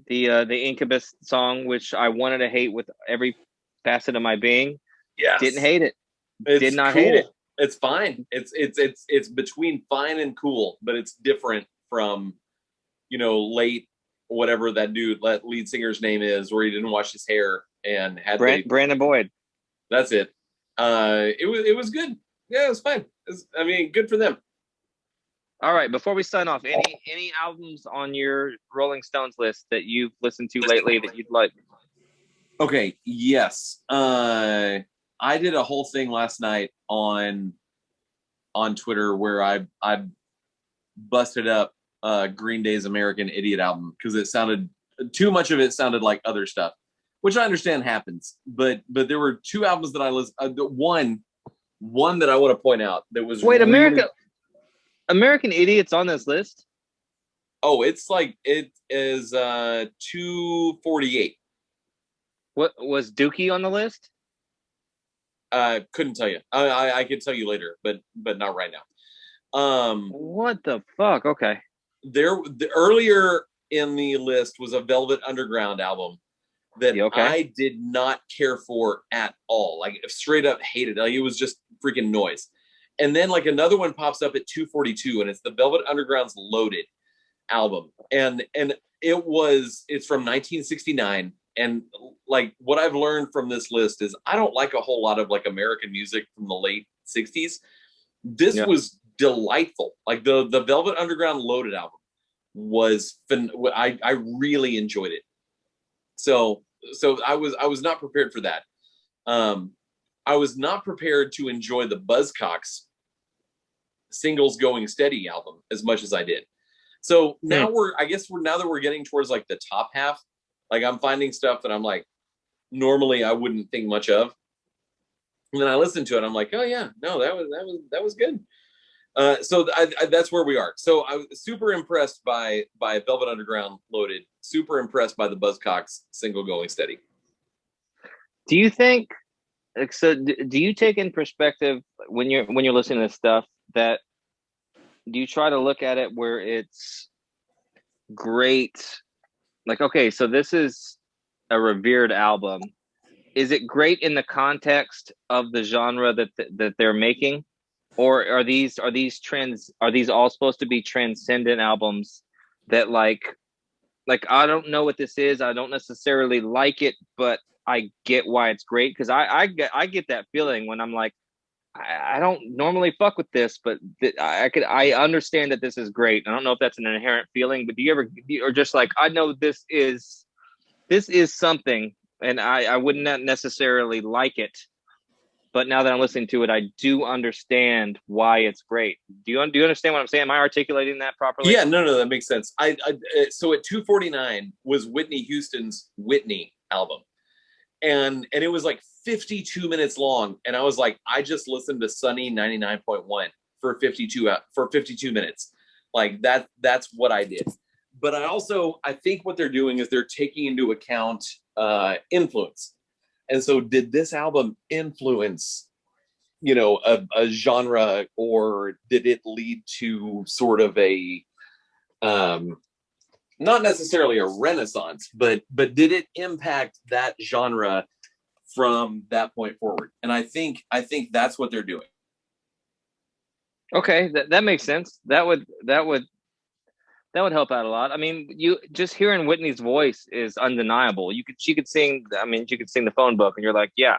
the Incubus song, which I wanted to hate with every facet of my being. Yes. Didn't hate it. Did not cool. hate it. It's fine. It's between fine and cool, but it's different from late, whatever that lead singer's name is, where he didn't wash his hair and had Brandon Boyd. That's it. It was good. Yeah, it was fine. Good for them. All right. Before we sign off, any albums on your Rolling Stones list that you've listened to lately that you'd like? Okay. Yes. I did a whole thing last night on Twitter where I busted up Green Day's American Idiot album, because too much of it sounded like other stuff, which I understand happens. But there were two albums that I listened. One that I want to point out that was American Idiot's on this list. Oh, it is 248. What was Dookie on the list? Couldn't tell you. I could tell you later, but not right now. What the fuck? Okay. Earlier in the list was a Velvet Underground album that I did not care for at all. Like straight up hated. Like it was just freaking noise. And then like another one pops up at 242, and it's the Velvet Underground's Loaded album. And it's from 1969. And like what I've learned from this list is I don't like a whole lot of like American music from the late 60s. This was delightful. Like the Velvet Underground Loaded album was I really enjoyed it. So I was not prepared for that. I was not prepared to enjoy the Buzzcocks Singles Going Steady album as much as I did. So now now that we're getting towards like the top half, like I'm finding stuff that I'm like, normally I wouldn't think much of. And then I listened to it. I'm like, oh yeah, no, that was good. So that's where we are. So I was super impressed by Velvet Underground Loaded. Super impressed by the Buzzcocks Single Going Steady. Do you think So do you take in perspective when you're listening to this stuff, that do you try to look at it where it's great? Like, okay, so this is a revered album. Is it great in the context of the genre that they're making, or are these all supposed to be transcendent albums that like I don't know what this is. I don't necessarily like it, but I get why it's great, because I get that feeling when I'm like, I don't normally fuck with this, but I understand that this is great. I don't know if that's an inherent feeling, but do you ever, or just like, I know this is something, and I would not necessarily like it, but now that I'm listening to it, I do understand why it's great. Do you understand what I'm saying? Am I articulating that properly? Yeah, no, that makes sense. So at 2:49 was Whitney Houston's Whitney album, and it was like 52 minutes long, and I was like, I just listened to Sunny 99.1 for 52 minutes. Like that's what I did. But I think what they're doing is they're taking into account influence. And so did this album influence, a genre, or did it lead to sort of a not necessarily a renaissance, but did it impact that genre from that point forward? And I think that's what they're doing. Okay, that makes sense. That would help out a lot. I mean, you just hearing Whitney's voice is undeniable. She could sing. I mean, she could sing the phone book, and you're like, yeah,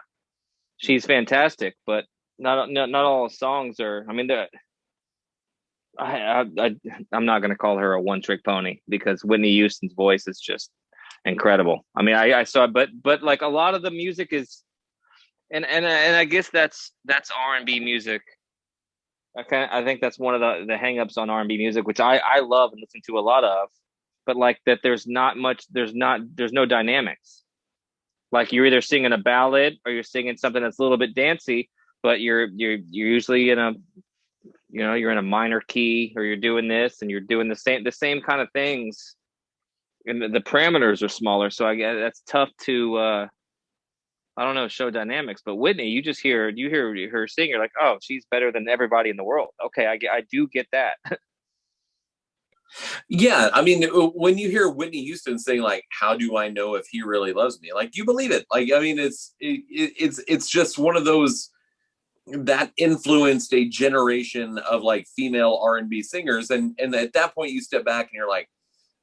she's fantastic. But not all songs are. I mean, I'm not going to call her a one trick pony, because Whitney Houston's voice is just incredible. I mean, I saw, but like a lot of the music is, and I guess that's R&B music. I think that's one of the hangups on R&B music, which I love and listen to a lot of, but like that there's not much, there's no dynamics. Like you're either singing a ballad or you're singing something that's a little bit dancey, but you're usually in a, you're in a minor key, or you're doing this and you're doing the same kind of things, and the parameters are smaller. So I guess that's tough to I don't know, show dynamics. But Whitney, you hear her sing, you're like, oh, she's better than everybody in the world. Okay, I do get that. Yeah, I mean, when you hear Whitney Houston saying like, "How do I know if he really loves me?" Like, you believe it. Like, I mean, it's just one of those that influenced a generation of like female R&B singers, and at that point you step back and you're like,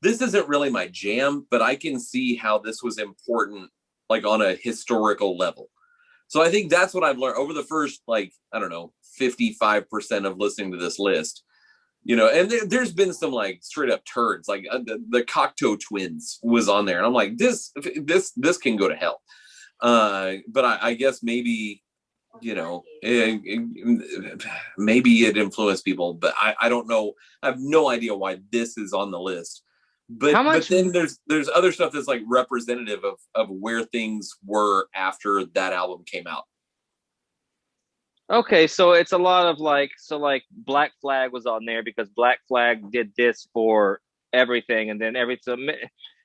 this isn't really my jam, but I can see how this was important, like on a historical level. So I think that's what I've learned over the first, like, I don't know, 55% of listening to this list. And there's been some like straight up turds, like the Cocteau Twins was on there, and I'm like, this can go to hell. But I guess maybe, maybe it influenced people, but I don't know. I have no idea why this is on the list. But then there's other stuff that's like representative of where things were after that album came out. Okay, so it's a lot of like, Black Flag was on there because Black Flag did this for everything, and then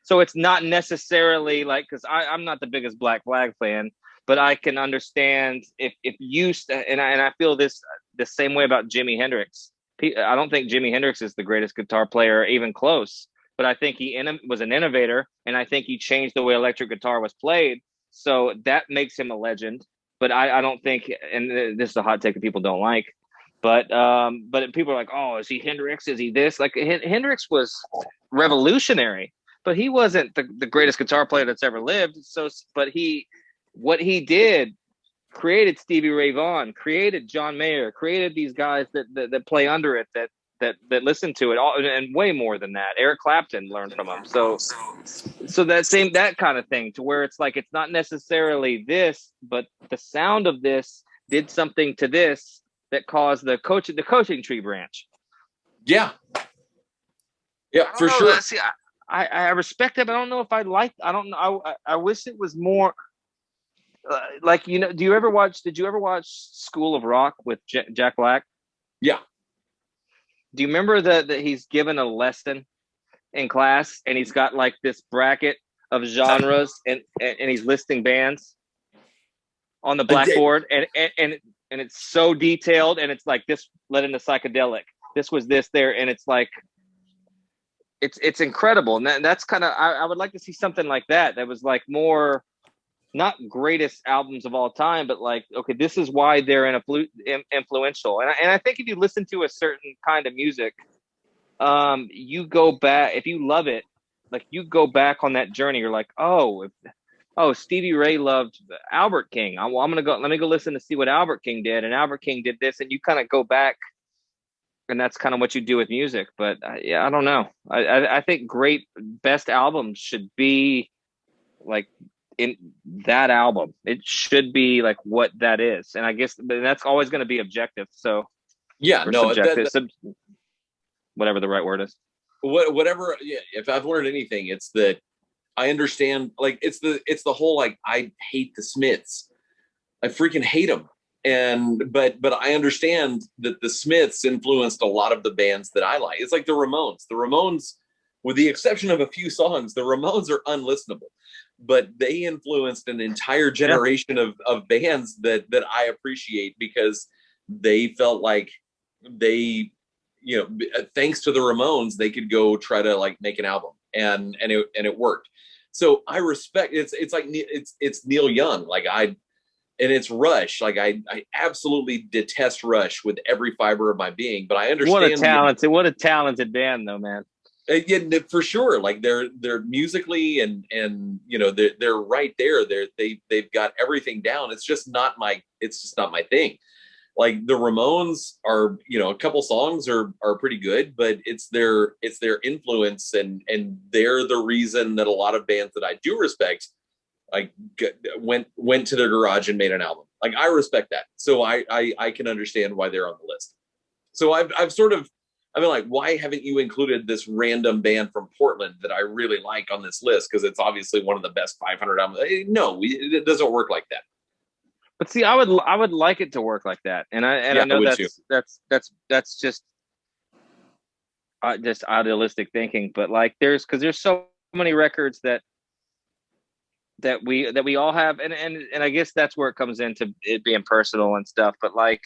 so it's not necessarily like, because I'm not the biggest Black Flag fan, but I can understand if you and I feel this the same way about Jimi Hendrix. I don't think Jimi Hendrix is the greatest guitar player, even close, but I think he was an innovator, and I think he changed the way electric guitar was played. So that makes him a legend. But I don't think, and this is a hot take that people don't like, but people are like, oh, is he Hendrix? Is he this? Like, Hendrix was revolutionary, but he wasn't the greatest guitar player that's ever lived. So, but what he did created Stevie Ray Vaughan, created John Mayer, created these guys that play under it, that listen to it all, and way more than that. Eric Clapton learned from him. So that kind of thing, to where it's like, it's not necessarily this, but the sound of this did something to this that caused the coaching tree branch. Yeah, for sure. See, I respect it, but I don't know if I like. I don't know. I wish it was more. Like, did you ever watch School of Rock with Jack Black? Yeah. Do you remember that he's given a lesson in class, and he's got like this bracket of genres, and he's listing bands on the blackboard, and it's so detailed, and it's like this led into psychedelic. This was this there, and it's like it's incredible. And that's kind of I would like to see something like that. That was like more not greatest albums of all time, but like, okay, this is why they're influential. And I think if you listen to a certain kind of music, you go back, if you love it, like you go back on that journey. You're like, oh, Stevie Ray loved Albert King. Let me go listen to see what Albert King did. And Albert King did this. And you kind of go back, and that's kind of what you do with music. But yeah, I don't know. I think best albums should be like in that album. It should be like what that is. And I guess that's always going to be objective. So yeah, no, subjective, whatever the right word is. Whatever. Yeah, if I've learned anything, it's that I understand. Like it's the whole like I hate the Smiths. I freaking hate them. But I understand that the Smiths influenced a lot of the bands that I like. It's like the Ramones. The Ramones, with the exception of a few songs, the Ramones are unlistenable. But they influenced an entire generation of bands that I appreciate because they felt like they, thanks to the Ramones, they could go try to like make an album and it worked. So I respect it's like it's Neil Young. Like and it's Rush. Like I absolutely detest Rush with every fiber of my being, but I understand what a talented band though, man. Yeah, for sure. Like they're musically and they're right there. They've got everything down. It's just not my thing. Like the Ramones are, a couple songs are pretty good, but it's their influence and they're the reason that a lot of bands that I do respect like went to their garage and made an album. Like I respect that. So I can understand why they're on the list. So I've been like, why haven't you included this random band from Portland that I really like on this list? Because it's obviously one of the best 500 albums. No, it doesn't work like that. But see, I would like it to work like that, and I know that's just idealistic thinking. But like, there's so many records that we all have, and I guess that's where it comes into it being personal and stuff. But like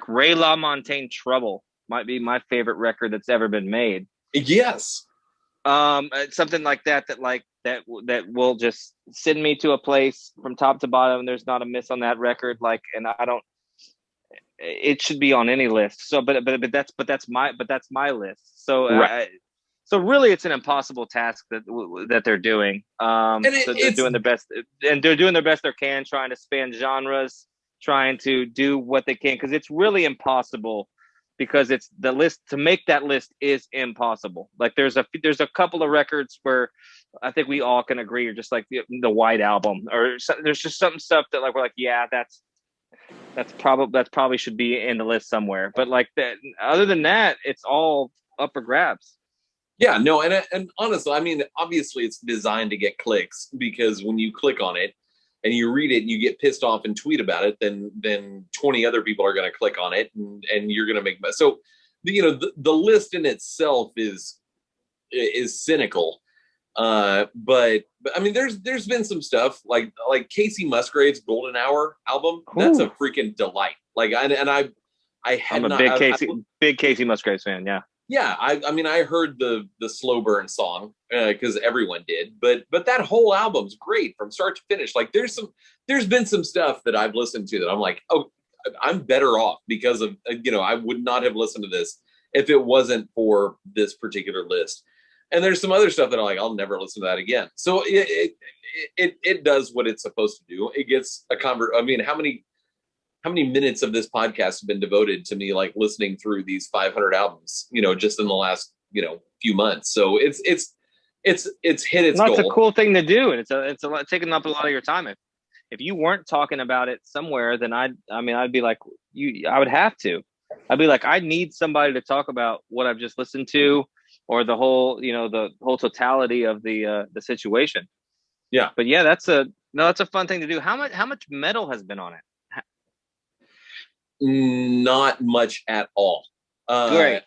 Ray LaMontagne Trouble might be my favorite record that's ever been made. Yes. Something like that will just send me to a place from top to bottom. There's not a miss on that record. Like, and it should be on any list. So, but that's my list. So, right. So really it's an impossible task that they're doing. So they're doing their best, and they're doing their best they can, trying to span genres, trying to do what they can. Cause it's really impossible. Because it's the list to make that list is impossible. Like there's a couple of records where I think we all can agree are just like the White Album, or there's just some stuff that like we're like, yeah, that's probably should be in the list somewhere. But like that, other than that, it's all up for grabs. Yeah, no, and honestly, I mean, obviously it's designed to get clicks because when you click on it and you read it and you get pissed off and tweet about it, then 20 other people are going to click on it and you're going to make so the list in itself is cynical. But I mean, there's been some stuff like Casey Musgrave's Golden Hour album. Ooh. That's a freaking delight. Like I'm a big Casey Musgraves fan. Yeah. Yeah, I mean, I heard the Slow Burn song because everyone did, but that whole album's great from start to finish. Like, there's been some stuff that I've listened to that I'm like, oh, I'm better off because of I would not have listened to this if it wasn't for this particular list. And there's some other stuff that I'm like, I'll never listen to that again. So it does what it's supposed to do. It gets I mean, how many minutes of this podcast have been devoted to me like listening through these 500 albums, just in the last, few months. So it's hit its goal. It's a cool thing to do. And it's taking up a lot of your time. If you weren't talking about it somewhere, then I'd be like, I would have to. I'd be like, I need somebody to talk about what I've just listened to or the whole, the whole totality of the situation. Yeah. But yeah, that's a fun thing to do. How much metal has been on it? Not much at all. Great.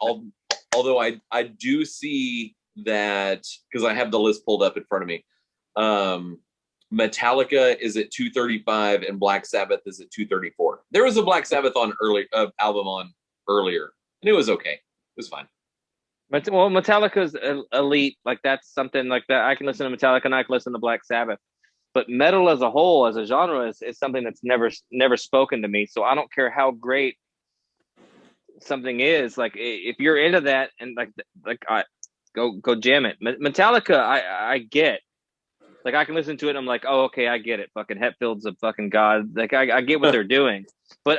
Although I do see that because I have the list pulled up in front of me. Metallica is at 235 and Black Sabbath is at 234. There was a Black Sabbath album on earlier, and it was okay. It was fine. But well, Metallica's elite. Like that's something like that. I can listen to Metallica and I can listen to Black Sabbath. But metal as a whole, as a genre, is something that's never spoken to me. So I don't care how great something is. Like if you're into that and I go jam it. Metallica, I get. Like I can listen to it and I'm like, oh, okay, I get it. Fucking Hetfield's a fucking god. Like I get what they're doing. But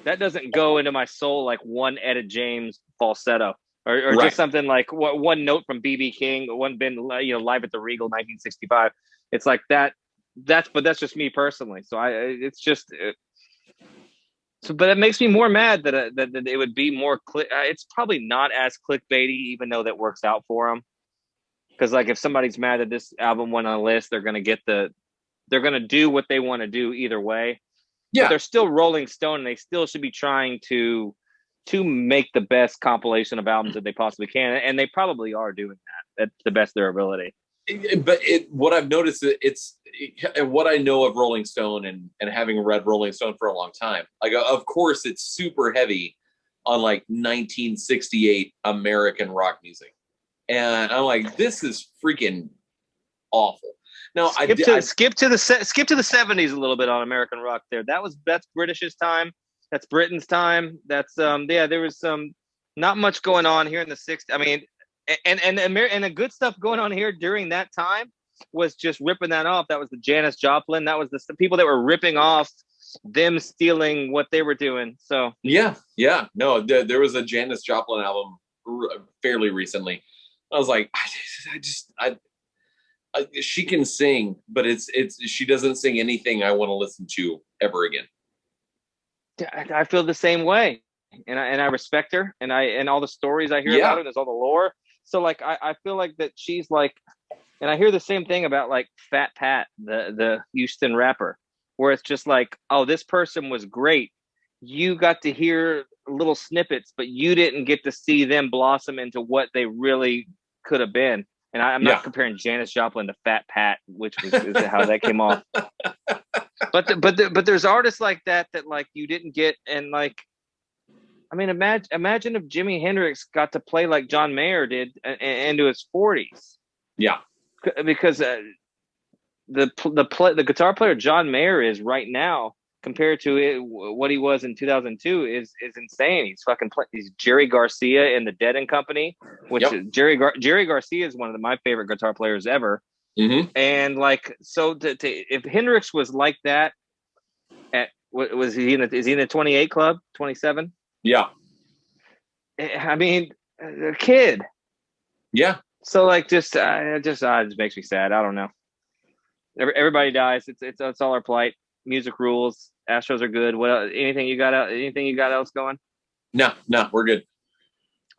that doesn't go into my soul like one Etta James falsetto or Right. just something like one note from BB King, one been Live at the Regal 1965. It's like that. But that's just me personally. So but it makes me more mad that it would be more it's probably not as clickbaity, even though that works out for them. Because like if somebody's mad that this album went on a list, they're gonna do what they want to do either way. Yeah, but they're still Rolling Stone, and they still should be trying to make the best compilation of albums that they possibly can, and they probably are doing that at the best of their ability. But what I've noticed and what I know of Rolling Stone and having read Rolling Stone for a long time, like of course it's super heavy on like 1968 American rock music, and I'm like, this is freaking awful. Now skip to the 70s a little bit on American rock there. That's British's time. That's Britain's time. That's there was not much going on here in the 60s. I mean, and the good stuff going on here during that time was just ripping that off. That was the Janis Joplin. That was the people that were ripping off them stealing what they were doing. So yeah. No, there was a Janis Joplin album fairly recently. I was like, she can sing, but she doesn't sing anything I want to listen to ever again. I feel the same way, and I respect her, and all the stories I hear about her. There's all the lore. So like I feel like that she's like, and I hear the same thing about like Fat Pat, the Houston rapper, where it's just like, oh, this person was great. You got to hear little snippets, but you didn't get to see them blossom into what they really could have been. And I'm not comparing Janis Joplin to Fat Pat, which is how that came off. But there's artists like that like you didn't get, and like, I mean, imagine if Jimi Hendrix got to play like John Mayer did into his 40s. Yeah, because the guitar player John Mayer is right now compared to what he was in 2002 is insane. He's Jerry Garcia in the Dead and Company, which Jerry Garcia is one of my favorite guitar players ever. Mm-hmm. And like, so if Hendrix was like that is he in the 28 club, 27? Yeah. I mean, a kid. Yeah. So like, just makes me sad. I don't know. Everybody dies. It's all our plight. Music rules. Astros are good. What else? Anything you got else going? No, we're good.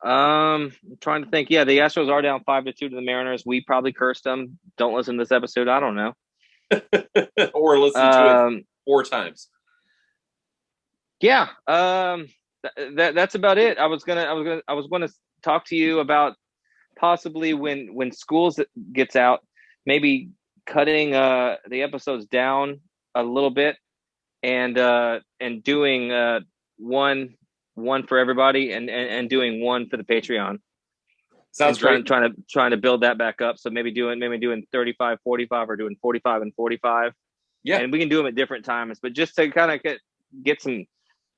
I'm trying to think. Yeah, the Astros are down 5-2 to the Mariners. We probably cursed them. Don't listen to this episode. I don't know. Or listen to it 4 times. Yeah. That's about it. I was gonna talk to you about possibly when schools gets out, maybe cutting the episodes down a little bit and doing one for everybody and doing one for the Patreon. Sounds great. Trying to build that back up. So maybe doing 35, 45 or doing 45 and 45. Yeah. And we can do them at different times, but just to kind of get some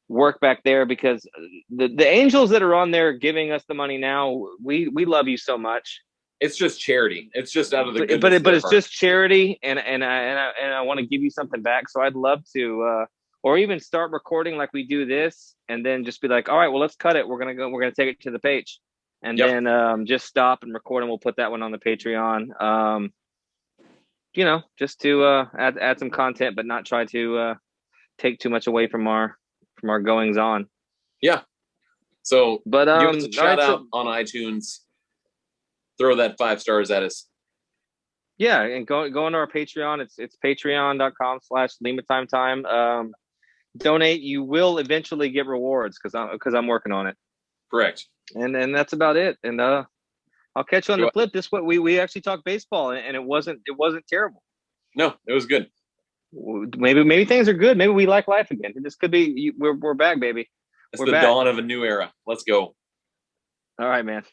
work back there, because the angels that are on there giving us the money now, we love you so much. It's just charity. It's just out of the goodness but it's just charity, and I want to give you something back. So I'd love to or even start recording like we do this, and then just be like, all right, well, let's cut it. We're gonna take it to the page, and then just stop and record, and we'll put that one on the Patreon. Just to add some content, but not try to take too much away from our goings on. Yeah. So, but give us a shout out on iTunes. Throw that 5 stars at us. Yeah, and go into our Patreon. It's patreon.com/LimaTime. Donate. You will eventually get rewards because I'm working on it. Correct. And that's about it. And I'll catch you on the flip. This what we actually talked baseball, and it wasn't terrible. No, it was good. Maybe things are good. Maybe we like life again. This could be we're back, baby. It's We're the back. dawn of a new era. Let's go. All right, man.